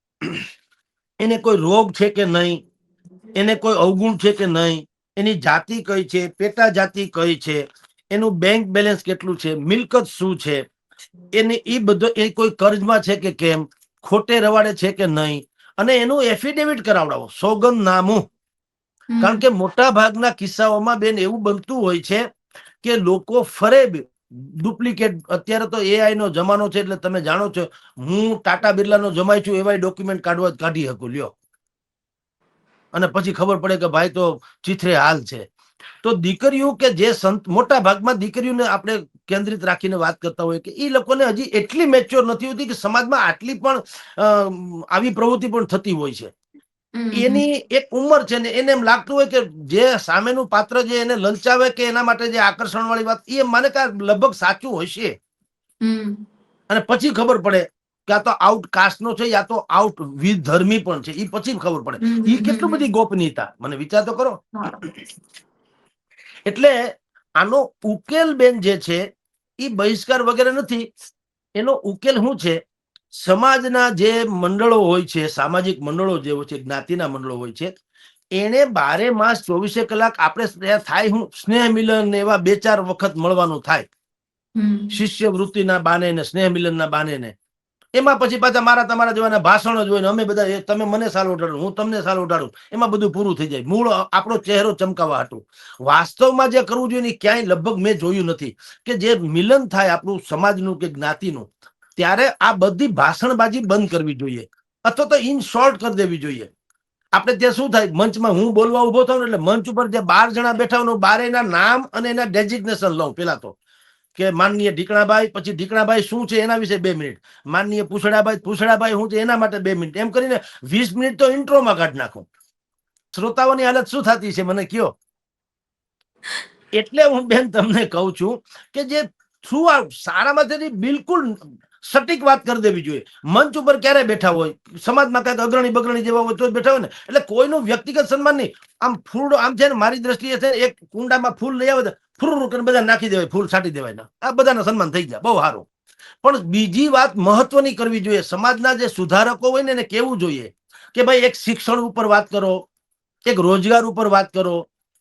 એને કોઈ રોગ છે કે નહીં, એને કોઈ અવગુણ છે કે નહીં, એની જાતિ કઈ છે, પેટા જાતિ કઈ છે, એનું બેંક બેલેન્સ કેટલું છે, મિલકત શું છે, એને એ બધો, એ કોઈ કર્જમાં છે કે કેમ, ખોટે રવાડે છે કે નહીં, અને એનું એફિડેવિટ કરાવડાવો, સોગંદનામું. કારણ કે મોટા ભાગના કિસ્સાઓમાં બેન એવું બનતું હોય છે કે લોકો ફરે ડુપ્લિકેટ. અત્યારે તો એઆઈ નો જમાનો છે એટલે તમે જાણો છો, હું ટાટા બિરલાનો જમાઈ છું એવા ડોક્યુમેન્ટ કાઢી શકું લ્યો, અને પછી ખબર પડે કે ભાઈ તો ચીથરે હાલ છે. તો દીકરીઓ કે જે મોટા ભાગમાં દીકરીઓને આપણે કેન્દ્રિત રાખીને વાત કરતા હોય કે એ લોકોને હજી એટલી મેચ્યોર નથી હોતી કે સમાજમાં આટલી પણ આવી પ્રવૃત્તિ પણ થતી હોય છે. એની એક ઉંમર છે ને, એને એમ લાગતું હોય કે જે સામેનું પાત્ર જે એને લલચાવે કે એના માટે જે આકર્ષણ વાળી વાત, એ મને કાંઈ લગભગ સાચું હશે. અને પછી ખબર પડે કે આ તો આઉટકાસ્ટ નો છે, યા તો આઉટ વિધર્મી પણ છે. એ પછી ખબર પડે. એ કેટલું બધી ગોપનીયતા, મને વિચાર તો કરો. એટલે આનો ઉકેલ બેન જે છે એ બહિષ્કાર વગેરે નથી. એનો ઉકેલ શું છે, સમાજના જે મંડળો હોય છે, સામાજિક મંડળો જે હોય છે, જ્ઞાતિના મંડળો હોય છે, એને 12 માસ 24 કલાક આપણે થાય હું સ્નેહ મિલન એવા 2-4 વખત મળવાનું થાય, શિષ્યવૃત્તિના બાને ને સ્નેહ મિલનના બાને ને. એમાં પછી પાછા મારા તમારા જેવાના ભાષણો જ હોય ને, અમે બધા તમે મને સાલ ઉડાડો, હું તમને સાલ ઉડાડું, એમાં બધું પૂરું થઈ જાય. મૂળ આપણો ચહેરો ચમકાવવા હાટું. વાસ્તવમાં જે કરવું જોઈએ ક્યાંય લગભગ મેં જોયું નથી કે જે મિલન થાય આપણું સમાજનું કે જ્ઞાતિનું, ત્યારે આ બધી ભાષણબાજી બંધ કરવી જોઈએ, અથવા તો ઇન શોર્ટ કરી દેવી જોઈએ. આપણે ત્યાં શું થાય, મંચમાં હું બોલવા ઉભો થાઉં એટલે મંચ ઉપર જે 12 જણા બેઠા હોય, 12 નામ અને એના ડેઝિગ્નેશન લઉં. પેલા તો કે માનનીય ઢીકણાભાઈ, પછી ઢીકણાભાઈ શું છે એના વિશે 2 મિનિટ, માનનીય પૂછડાભાઈ શું છે એના માટે 2 મિનિટ, એમ કરીને 20 મિનિટ તો ઇન્ટ્રોમાં કાઢી નાખું. શ્રોતાઓની હાલત શું થતી છે મને કયો? એટલે હું બેન તમને કહું છું કે જે થ્રુ આ સારામાંથી બિલકુલ સટીક વાત કરી દેવી જોઈએ. મંચ ઉપર ક્યારે બેઠા હોય, સમાજમાં કઈક અગ્રણી બગ્રણી જેવા હોય તો જ બેઠા હોય ને. એટલે કોઈનું વ્યક્તિગત સન્માન નહીં. આમ ફૂલ આમ છે ને, મારી દ્રષ્ટિએ છે એક કુંડામાં ફૂલ લઈ આવે ફૂલ કરીને બધા નાખી દેવાય, ફૂલ છાંટી દેવાય, આ બધાના સન્માન થઈ જાય, બહુ સારું. પણ બીજી વાત મહત્વની કરવી જોઈએ. સમાજના જે સુધારકો હોય ને એને કેવું જોઈએ કે ભાઈ એક શિક્ષણ ઉપર વાત કરો, એક રોજગાર ઉપર વાત કરો,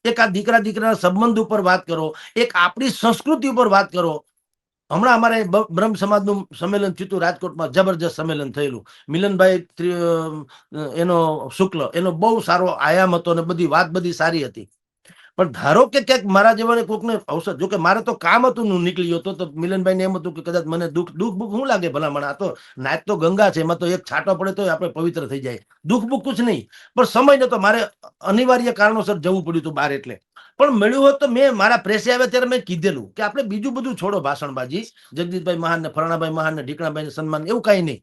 એક આ દીકરા દીકરાના સંબંધ ઉપર વાત કરો, એક આપણી સંસ્કૃતિ ઉપર વાત કરો. હમણાં અમારે બ્રહ્મ સમાજનું સંમેલન થયું હતું રાજકોટમાં, જબરજસ્ત સંમેલન થયેલું. મિલનભાઈ એનો શુક્લ એનો બહુ સારો આયામ હતો અને બધી વાત બધી સારી હતી. પણ ધારો કે ક્યાંક મારા જેવાને કોકને અવસર, જો કે મારે તો કામ હતું હું નીકળી ગયો હતો, તો મિલનભાઈ ને એમ હતું કે કદાચ મને દુઃખ બુખ શું લાગે ભલામણ, આ તો નાચ તો ગંગા છે, એમાં તો એક છાંટો પડે તો આપણે પવિત્ર થઈ જાય, દુઃખ બુખ કુછ નહીં. પણ સમય નતો, મારે અનિવાર્ય કારણોસર જવું પડ્યું હતું બહાર. એટલે પણ મળ્યું હોત તો મેં મારા પ્રેસે આવે ત્યારે મેં કીધેલું કે આપણે બીજું બધું છોડો, ભાષણબાજી, જગદીશભાઈ મહાન ને ફરણાભાઈ મહાન ને ઢીકણાભાઈ ને સન્માન, એવું કઈ નહીં.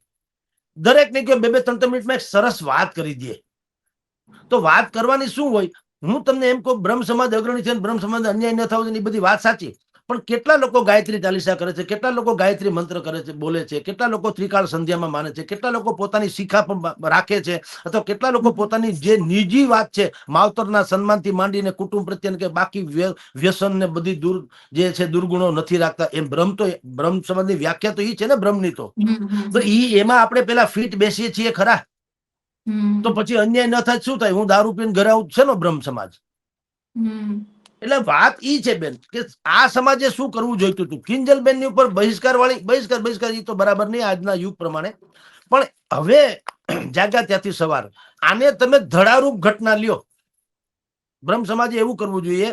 દરેક ને કહ્યું 2-3 મિનિટમાં એક સરસ વાત કરી દે. તો વાત કરવાની શું હોય? હું તમને એમ કહું, બ્રહ્મ સમાજ અગ્રણી છે, બ્રહ્મ સમાજ અન્યાય ન થવો જોઈએ, એ બધી વાત સાચી. પણ કેટલા લોકો ગાયત્રી ચાલીસા કરે છે, કેટલા લોકો ગાયત્રી મંત્ર કરે છે, બોલે છે, કેટલા લોકો ત્રિકાળ સંધ્યામાં માને છે, કેટલા લોકો પોતાની શિખા પણ રાખે છે, અથવા કેટલા લોકો પોતાની જે નિજી વાત છે, માવતરના સન્માનથી માંડીને કુટુંબ પ્રત્યે કે બાકી વ્યસન ને બધી દૂર જે છે દુર્ગુણો નથી રાખતા. એમ બ્રહ્મ સમાજની વ્યાખ્યા તો ઈ છે ને બ્રહ્મની. તો ઈ એમાં આપણે પેલા ફીટ બેસીએ છીએ ખરા? તો પછી અન્યાય ન થાય શું થાય? હું દારૂ પીને ઘરે આવું છે ને બ્રહ્મ સમાજ. એટલે વાત ઈ છે બેન કે આ સમાજે શું કરવું જોઈતું હતું. કિંજલબેન ની ઉપર બહિષ્કાર ઈ તો બરાબર નહીં આજના યુગ પ્રમાણે. પણ હવે જાગ્યા ત્યાંથી સવાર, આને તમે ધડારૂપ ઘટના લ્યો. બ્રહ્મ સમાજે એવું કરવું જોઈએ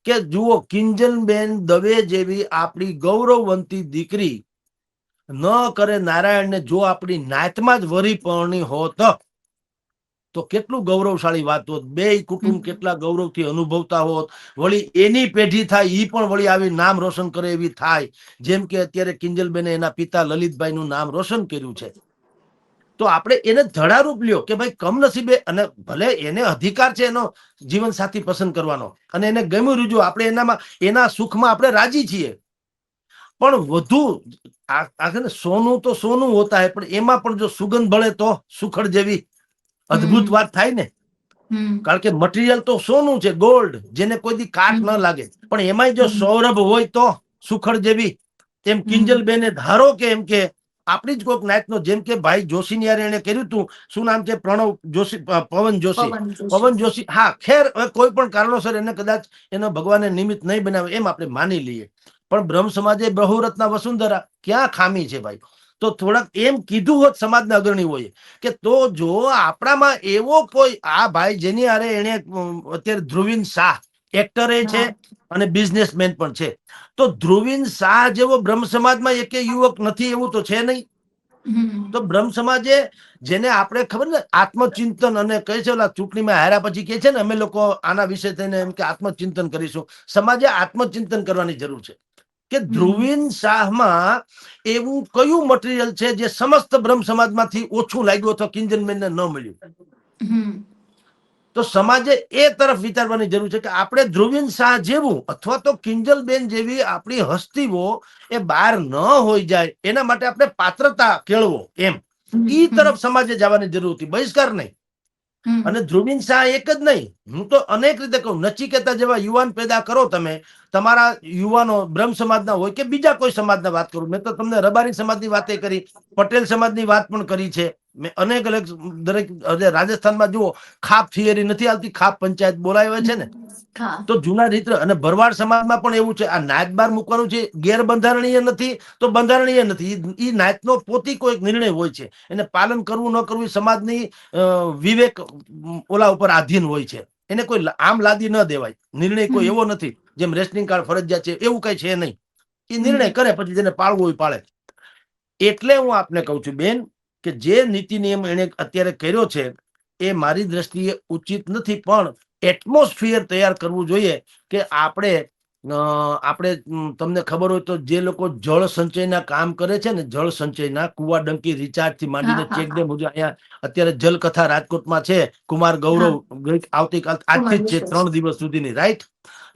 કે જુઓ, કિંજલબેન દવે જેવી આપણી ગૌરવવંતી દીકરી ન કરે નારાયણને જો આપણી નાતમાં જ વરી પરણી હોત તો કેટલું ગૌરવશાળી વાત હોત. બે કુટુંબ કેટલા ગૌરવથી અનુભવતા હોત. વળી એની પેઢી થાય, ઈ પણ વળી આવી નામ રોશન કરે એવી થાય, જેમ કે અત્યારે કિંજલબેને એના પિતા લલિતભાઈ નું નામ રોશન કર્યું છે. તો આપણે એને ધડારૂપ લ્યો કે ભાઈ કમનસીબે, અને ભલે એને અધિકાર છે એનો જીવન સાથી પસંદ કરવાનો, અને એને ગમ્યું રૂજુ, આપણે એનામાં એના સુખમાં આપણે રાજી છીએ. પણ વધુ સોનું તો સોનું હોતા હે, પણ એમાં પણ જો સુગંધ ભળે તો સુખડ જેવી અદ્ભુત વાત થાય ને. કારણ કે મટીરિયલ તો સોનું છે, ગોલ્ડ, જેને કોઈ દી કાટ ન લાગે, પણ એમાંય જો સૌરભ હોય તો સુખડ જેવી. એમ કિંજલબેને ધારો કે એમ કે આપણી જ કોઈક નાયકનો, જેમ કે ભાઈ જોશી ની યારે એને કર્યું હતું, શું નામ છે, પ્રણવ જોશી, પવન જોશી. હા, ખેર કોઈ પણ કારણોસર એને કદાચ એનો ભગવાને નિમિત્ત નહીં બનાવે, એમ આપણે માની લઈએ. પણ બ્રહ્મ સમાજે બહુરત્ના વસુંધરા, ક્યાં ખામી છે ભાઈ? તો થોડાક એમ કીધું હોત સમાજના અગ્રણી હોય કે તો જો આપણામાં એવો કોઈ, આ ભાઈ જેની હારે એને અત્યારે ધ્રુવીન શાહ એક્ટરે છે અને બિઝનેસમેન પણ છે, તો ધ્રુવીન શાહ જેવો બ્રહ્મ સમાજમાં એક યુવક નથી એવું તો છે નહીં. તો બ્રહ્મ સમાજે, જેને આપણે ખબર ને આત્મચિંતન, અને કહે છે ઓલા ચૂંટણીમાં હાર્યા પછી કે છે ને અમે લોકો આના વિશે થઈને એમ કે આત્મચિંતન કરીશું. સમાજે આત્મચિંતન કરવાની જરૂર છે કે ધ્રુવીન શાહમાં એવું કયું મટીરિયલ છે જે સમસ્ત બ્રહ્મ સમાજમાંથી ઓછું લાગ્યું અથવા કિંજલબેનને ન મળ્યું. તો સમાજે એ તરફ વિચારવાની જરૂર છે કે આપણે ધ્રુવીન શાહ જેવું અથવા તો કિંજલબેન જેવી આપણી હસ્તીઓ એ બહાર ન હોઈ જાય, એના માટે આપણે પાત્રતા કેળવો, એમ ઈ તરફ સમાજે જવાની જરૂર હતી, બહિષ્કાર નહીં. અને ધ્રુવીન શાહ એક જ નહીં, હું તો અનેક રીતે કહું, નચિકેતા જેવા યુવાન પેદા કરો તમે, તમારા યુવાનો બ્રહ્મ સમાજના હોય કે બીજા કોઈ સમાજના વાત કરું. મેં તો તમને રબારી સમાજની વાતે કરી, પટેલ સમાજની વાત પણ કરી છે મેં, અનેક અલગ દરેક. રાજસ્થાનમાં જુઓ, ખાપ થિયરી નથી આવતી, ખાપ પંચાયત બોલાવે છે ને, તો જૂના રીત. અને ભરવાડ સમાજમાં પણ એવું છે, આ નાયત બાર મૂકવાનું છે, ગેરબંધારણીય નથી તો બંધારણીય નથી. એ નાયતનો પોતી કોઈ નિર્ણય હોય છે, એને પાલન કરવું ન કરવું સમાજની વિવેક ઓલા ઉપર આધીન હોય છે. એને કોઈ આમ લાદી ન દેવાય. નિર્ણય કોઈ એવો નથી જેમ રેશનિંગ કાર્ડ ફરજિયાત છે, એવું કઈ છે નહીં. એ નિર્ણય કરે, પછી જેને પાળવું હોય પાળે. એટલે હું આપને કહું છું બેન કે જે નીતિ નિયમ એને અત્યારે કર્યો છે એ મારી દ્રષ્ટિએ ઉચિત નથી, પણ એટમોસ્ફિયર તૈયાર કરવું જોઈએ કે આપણે તમને ખબર હોય તો જે લોકો જળ સંચયના કામ કરે છે ને, જળ સંચયના કુવા ડંકી રિચાર્જ થી માંડીને ચેકડેમ, અહીંયા અત્યારે જલકથા રાજકોટમાં છે, કુમાર ગૌરવ આવતીકાલ આજથી જ છે, 3 દિવસ સુધીની, રાઈટ?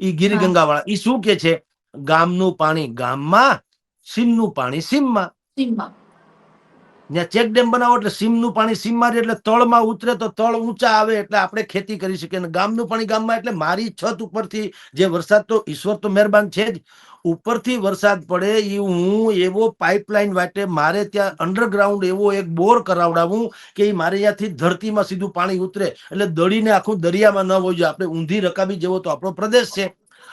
ઈ ગિરિગંગા વાળા ઈ શું કે છે, ગામનું પાણી ગામમાં, સીમનું પાણી સીમમાં. સીમમાં. ત્યાં ચેક ડેમ બનાવો એટલે સીમનું પાણી સીમમાં રહે, એટલે તળમાં ઉતરે તો તળ ઊંચા આવે એટલે આપણે ખેતી કરી શકીએ. અને ગામનું પાણી ગામમાં એટલે મારી છત ઉપરથી જે વરસાદ, તો ઈશ્વર તો મહેરબાન છે જ, ઉપરથી વરસાદ પડે એ હું એવો પાઇપલાઇન વાટે મારે ત્યાં અંડરગ્રાઉન્ડ એવો એક બોર કરાવડાવું કે એ મારે ત્યાંથી ધરતીમાં સીધું પાણી ઉતરે, એટલે દળીને આખું દરિયામાં ન હોય. આપણે ઊંધી રકાબી જેવો તો આપણો પ્રદેશ છે,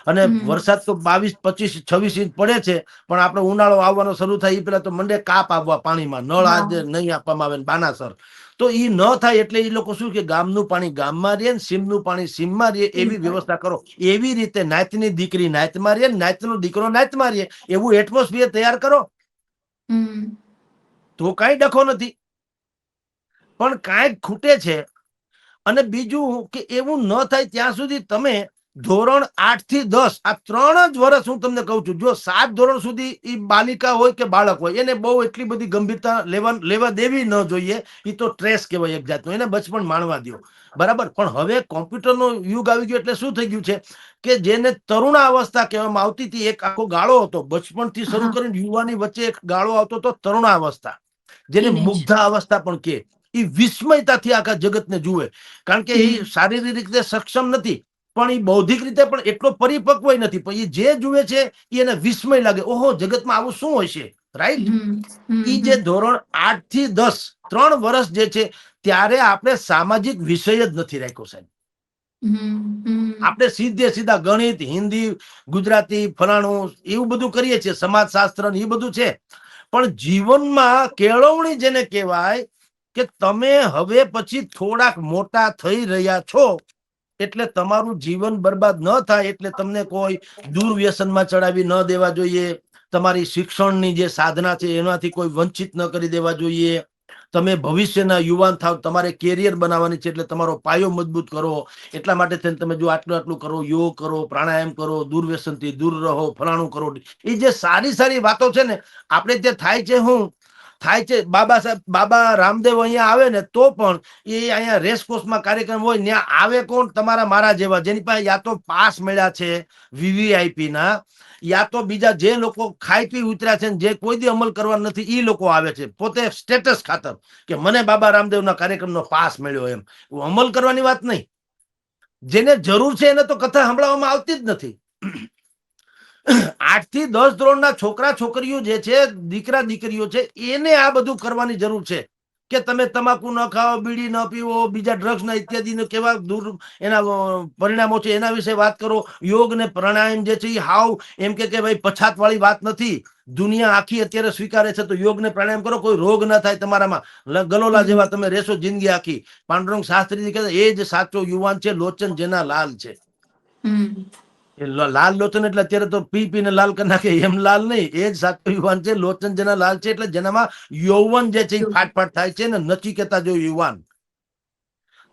અને વરસાદ તો 22, 25, 26 ઇંચ પડે છે, પણ આપણે ઉનાળો આવવાનો શરૂ થાય એ પેલા તો મંડે કાપ આવવા પાણીમાં, નળ આજે નહીં આપવામાં આવે બાનાસર. તો એ ન થાય એટલે એ લોકો શું કે ગામનું પાણી ગામમાં રહે ને સીમનું પાણી સીમમાં રહે એવી વ્યવસ્થા કરો. એવી રીતે નાતની દીકરી નાતમાં રહે, નાતનો દીકરો નાતમાં રહે, એવું એટમોસ્ફિયર તૈયાર કરો તો કાંઈ ડખો નથી. પણ કાંઈક ખૂટે છે. અને બીજું કે એવું ન થાય ત્યાં સુધી તમે ધોરણ 8 થી 10 આ 3 જ વર્ષ હું તમને કહું છું, જો 7 ધોરણ સુધી એ બાલિકા હોય કે બાળક હોય એને બહુ એટલી બધી ગંભીરતા લેવા દેવી ન જોઈએ. એ તો સ્ટ્રેસ કહેવાય એક જાતનો, એને બચપણ માણવા દો, બરાબર. પણ હવે કોમ્પ્યુટરનો યુગ આવી ગયો એટલે શું થઈ ગયું છે કે જેને તરુણાવસ્થા કહેવામાં આવતી હતી, એક આખો ગાળો હતો બચપણથી શરૂ કરીને યુવાની વચ્ચે એક ગાળો આવતો હતો તરુણાવસ્થા, જેને મુગ્ધા અવસ્થા પણ કે. એ વિસ્મયતાથી આખા જગતને જુએ, કારણ કે એ શારીરિક રીતે સક્ષમ નથી પણ એ બૌદ્ધિક રીતે પણ એટલો પરિપક્વ નથી, પણ એ જે જુએ છે એને વિસ્મય લાગે, ઓહો જગતમાં આવું શું હોય છે, રાઈટ. એ જે ધોરણ 8 થી 10 3 વર્ષ જે છે ત્યારે આપણે સામાજિક વિષય જ નથી રાખ્યો સાહેબ. આપણે સીધા ગણિત, હિન્દી, ગુજરાતી, ફલાણું એવું બધું કરીએ છીએ, સમાજશાસ્ત્ર એ બધું છે, પણ જીવનમાં કેળવણી જેને કહેવાય કે તમે હવે પછી થોડાક મોટા થઈ રહ્યા છો એટલે તમારું જીવન બરબાદ ન થાય એટલે તમને કોઈ દુર્વ્યસનમાં ચડાવી ન દેવા જોઈએ. તમારી શિક્ષણની જે સાધના છે એનાથી કોઈ વંચિત ન કરી દેવા જોઈએ. તમે ભવિષ્યના યુવાન થાવ, તમારે કેરિયર બનાવવાની છે એટલે તમારો પાયો મજબૂત કરો. એટલા માટે થઈને તમે જો આટલું કરો, યોગ કરો, પ્રાણાયામ કરો, દુર્વ્યસનથી દૂર રહો, ફલાણું કરો, એ જે સારી સારી વાતો છે ને આપણે જે થાય છે થાય છે. બાબા રામદેવ અહીંયા આવે ને તો પણ એ અહીંયા રેસકોર્સમાં કાર્યક્રમ હોય ત્યાં આવે કોણ, તમારા મારા જેવા, જેની પાસે યા તો પાસ મળ્યા છે વીવીઆઈપી ના, યા તો બીજા જે લોકો ખાઈ પી ઉતર્યા છે જે કોઈ દી અમલ કરવા નથી એ લોકો આવે છે, પોતે સ્ટેટસ ખાતર કે મને બાબા રામદેવના કાર્યક્રમનો પાસ મળ્યો, એમ. અમલ કરવાની વાત નહીં. જેને જરૂર છે એને તો કથા સંભળાવવામાં આવતી જ નથી. 8 થી 10 ધોરણના છોકરા છોકરીઓ જે છે, દીકરા દીકરીઓ છે, એને આ બધું કરવાની જરૂર છે કે તમે તમાકુ ન ખાઓ, બીડી ન પીવો, બીજા ડ્રગ્સ ના ઇત્યાદિ કેવા દૂર એના પરિણામો છે એના વિશે વાત કરો. યોગ ને પ્રાણાયામ જે છે એ હાવ એમ કે ભાઈ પછાત વાળી વાત નથી. દુનિયા આખી અત્યારે સ્વીકારે છે, તો યોગ ને પ્રાણાયામ કરો, કોઈ રોગ ના થાય તમારામાં, ગલોલા જેવા તમે રહેશો જિંદગી આખી. પાંડુરંગ શાસ્ત્રી કહે એ જ સાચો યુવાન છે, લોચન જેના લાલ છે. લાલ લોચન એટલે અત્યારે તો પીને લાલ કરી નાખે એમ લાલ નહીં, એ જ સાચો યુવાન છે, લોચન જેના લાલ છે, એટલે જેનામાં યૌવન જે છે એ ફાટફાટ થાય છે ને નચિકેતા જો યુવાન.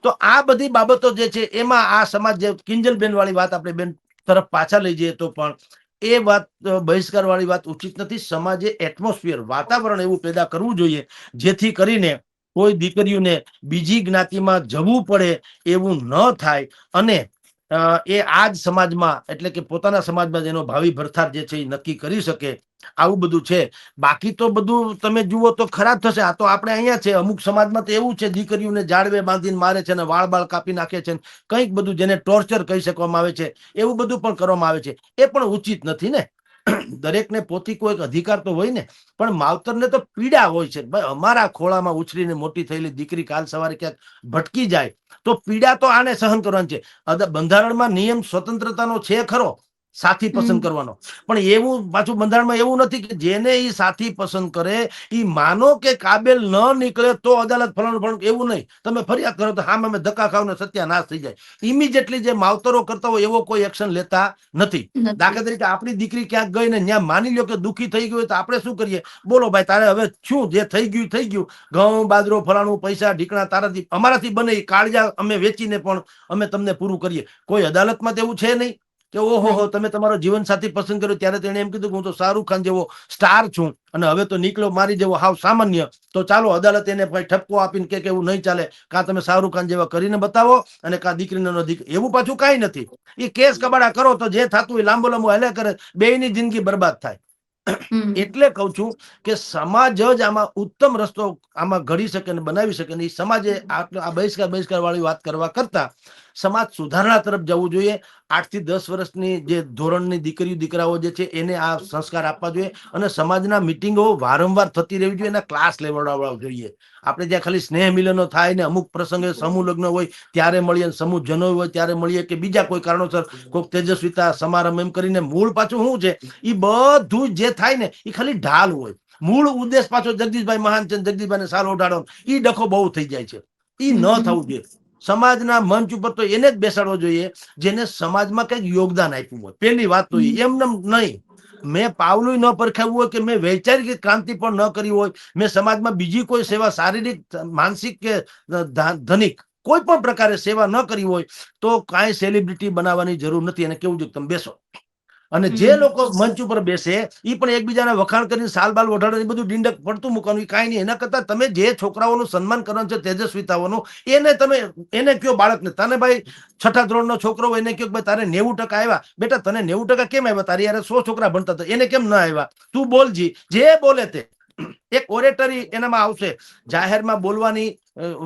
તો આ બધી બાબતો જે છે એમાં આ સમાજ જે કિંજલબેન વાળી વાત આપણે બેન તરફ પાછા લઈ જઈએ તો પણ એ વાત બહિષ્કાર વાળી વાત ઉચિત નથી. સમાજે એટમોસ્ફિયર, વાતાવરણ એવું પેદા કરવું જોઈએ જેથી કરીને કોઈ દીકરીઓને બીજી જ્ઞાતિમાં જવું પડે એવું ન થાય, અને એ આ જ સમાજમાં એટલે કે પોતાના સમાજમાં જેનો ભાવિ ભરથાર જે છે એ નક્કી કરી શકે. આવું બધું છે. બાકી તો બધું તમે જુઓ તો ખરાબ થશે. આ તો આપણે અહીંયા છે, અમુક સમાજમાં તો એવું છે દીકરીઓને જાળવે બાંધીને મારે છે ને વાળ કાપી નાખે છે, કંઈક બધું જેને ટોર્ચર કહી શકવામાં આવે છે એવું બધું પણ કરવામાં આવે છે. એ પણ ઉચિત નથી ને. દરેકને પોતી કોઈ અધિકાર તો હોય ને, પણ માવતરને તો પીડા હોય છે. ભાઈ અમારા ખોળામાં ઉછરીને મોટી થયેલી દીકરી કાલ સવારે ક્યાંક ભટકી જાય તો પીડા તો આને સહન કરવાની છે. બંધારણમાં નિયમ સ્વતંત્રતાનો છે ખરો, સાથી પસંદ કરવાનો, પણ એવું પાછું બંધારણમાં એવું નથી કે જેને એ સાથી પસંદ કરે એ માનો કે કાબેલ ન નીકળે તો અદાલત ફલાણું એવું નહીં. તમે ફરિયાદ કરો તો હા અમે ધક્કા ખાવ ને સત્યાનાશ થઈ જાય. ઇમિડિયેટલી જે માવતરો કરતા હોય એવો કોઈ એક્શન લેતા નથી. દાખલા તરીકે આપણી દીકરી ક્યાંક ગઈ ને ત્યાં માની લો કે દુઃખી થઈ ગયું તો આપણે શું કરીએ, બોલો ભાઈ તારે હવે શું જે થઈ ગયું થઈ ગયું, ઘઉં બાજરો ફલાણું પૈસા ઢીકણા તારાથી અમારાથી બને કાળજા અમે વેચીને પણ અમે તમને પૂરું કરીએ. કોઈ અદાલતમાં તેવું છે નહીં. કે ઓહો તમે તમારો જીવનસાથી પસંદ કર્યો ત્યારે તેણે એમ કીધું કે હું તો શાહરૂખ ખાન જેવો સ્ટાર છું અને હવે તો નીકળ્યો મારી જેવો હાવ સામાન્ય, તો ચાલો અદાલત એને ભાઈ ઠપકો આપીને કે એવું નહીં ચાલે, કાં તમે શાહરૂખ ખાન જેવા કરીને બતાવો અને કાં દીકરીનો દીકરી, એવું પાછું કાંઈ નથી. એ કેસ કબાડા કરો તો જે થતું હોય લાંબો લાંબો હાલ્યા કરે, બેયની જિંદગી બરબાદ થાય. એટલે કઉ છું કે સમાજ જ આમાં ઉત્તમ રસ્તો આમાં ઘડી શકે ને બનાવી શકે ને. સમાજે આ બહિષ્કાર વાળી વાત કરવા કરતા સમાજ સુધારણા તરફ જવું જોઈએ. 8 થી 10 વર્ષની જે ધોરણની દીકરીઓ દીકરાઓ જે છે એને આ સંસ્કાર આપવા જોઈએ અને સમાજના મિટિંગો વારંવાર થતી રહેવી જોઈએ, એના ક્લાસ લેવડાવવા જોઈએ. આપણે જ્યાં ખાલી સ્નેહ મિલનો થાય ને અમુક પ્રસંગે સમૂહ લગ્ન હોય ત્યારે મળીએ, સમૂહ જનોય હોય ત્યારે મળીએ, કે બીજા કોઈ કારણોસર કોઈક તેજસ્વીતા સમારંભ એમ કરીને મૂળ પાછું શું છે, એ બધું જે થાય ને એ ખાલી ઢાલ હોય. મૂળ ઉદ્દેશ પાછો જગદીશભાઈ મહાન છે, જગદીશભાઈને સારો ઉઠાડો, એ ડખો બહુ થઈ જાય છે. એ ન થવું જોઈએ. સમાજના મંચ ઉપર તો એને જ બેસાડવો જોઈએ જેને સમાજમાં કંઈક યોગદાન આપ્યું હોય. પેલી વાત તો એમને નહીં મેં પાવલું ન પરખાવ્યું હોય કે મેં વૈચારિક ક્રાંતિ પણ ન કરી હોય, મેં સમાજમાં બીજી કોઈ સેવા શારીરિક માનસિક કે ધનિક કોઈ પણ પ્રકારે સેવા ન કરી હોય તો કાંઈ સેલિબ્રિટી બનાવવાની જરૂર નથી. એને કેવું જોઈએ તમે બેસો. અને જે લોકો મંચ ઉપર બેસે એ પણ એકબીજાના વખાણ કરીને સાલબાલ ઓઢાડે, બધું ડીંડક પડતું મૂકવાનું, કાંઈ નહીં. એના કરતા તમે જે છોકરાઓનું સન્માન કરવાનું છે તેજસ્વીતાઓનું, એને કયો બાળકને, તને ભાઈ 6ઠા ધોરણનો છોકરો હોય એને કયો ભાઈ તારે 90% આવ્યા, બેટા તને 90% કેમ આવ્યા, તારી યાર 100 છોકરા ભણતા હતા એને કેમ ના આવ્યા, તું બોલજી. જે બોલે તે એક ઓરેટરી એનામાં આવશે, જાહેરમાં બોલવાની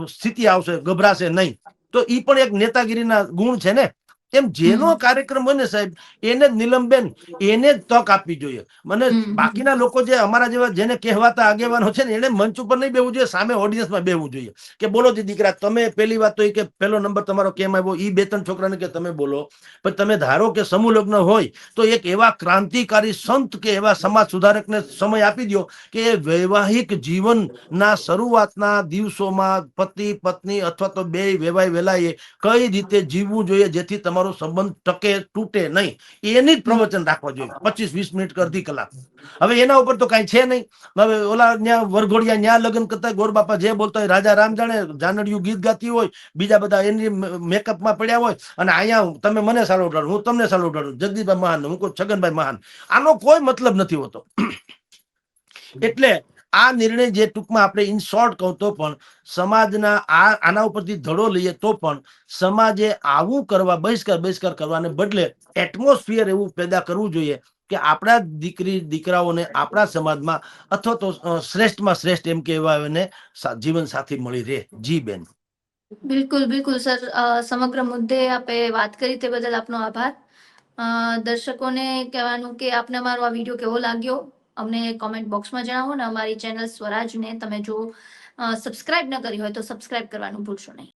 સ્થિતિ આવશે, ગભરાશે નહીં. તો ઈ પણ એક નેતાગીરીના ગુણ છે ને. એમ જેનો કાર્યક્રમ હોય ને સાહેબ, એને જ નીલમબેન એને જ તક આપવી જોઈએ. મને બાકીના લોકો જે અમારા જેવા જેને કહેવાતા આગેવાનો છે ને એને મંચ ઉપર નહીં બેવું જોઈએ, સામે ઓડિયન્સમાં બેવું જોઈએ કે બોલો જી દીકરા તમે. પેલી વાત તો એ કે પહેલો નંબર તમારો કેમ આવ્યો, એ 2-3 છોકરાને કે તમે બોલો. પણ તમે ધારો કે સમૂહ લગ્ન હોય તો એક એવા ક્રાંતિકારી સંત કે એવા સમાજ સુધારકને સમય આપી દો કે એ વૈવાહિક જીવનના શરૂઆતના દિવસોમાં પતિ પત્ની અથવા તો બે વેવાય વેલાએ કઈ રીતે જીવવું જોઈએ જેથી તમારો સંબંધ ટકે તૂટે નહીં, એની જ પ્રવચન રાખવા જોઈએ. 25-20 મિનિટ કે અડધી કલાક. હવે એના ઉપર તો કઈ છે નહીં. હવે ઓલા ન્યા વરઘોડિયા ન્યા લગ્ન કરતા ગોરબાપા જે બોલતા હોય રાજા રામ જાણે, જાનડિયું ગીત ગાતી હોય, બીજા બધા એની મેકઅપમાં પડ્યા હોય, અને અહીંયા તમે મને સારો ઉઠાડું, હું તમને સારો ઉઠાડું, જગદીશભાઈ મહાન, હું કોઈ છગનભાઈ મહાન. આનો કોઈ મતલબ નથી હોતો. એટલે આ નિર્ણય જે ટૂંકમાં આપણે ઇન શોર્ટ કહું તો પણ સમાજના આના ઉપરથી ધડો લઈએ તો પણ સમાજે આવું કરવા બહિષ્કાર કરવાને બદલે એટમોસ્ફિયર એવું પેદા કરવું જોઈએ કે આપણા દીકરી દીકરાઓને આપણા સમાજમાં અથવા તો શ્રેષ્ઠમાં શ્રેષ્ઠ એમ કહેવાયને જીવન સાથી મળી રહે. જી બેન. બિલકુલ બિલકુલ સર, સમગ્ર મુદ્દે આપે વાત કરી તે બદલ આપનો આભાર. દર્શકોને કહેવાનું કે આપને અમારો આ વિડીયો કેવો લાગ્યો અમને કોમેન્ટ બોક્સમાં જણાવો ને અમારી ચેનલ સ્વરાજને તમે જો સબસ્ક્રાઇબ ન કરી હોય તો સબસ્ક્રાઇબ કરવાનું ભૂલશો નહીં.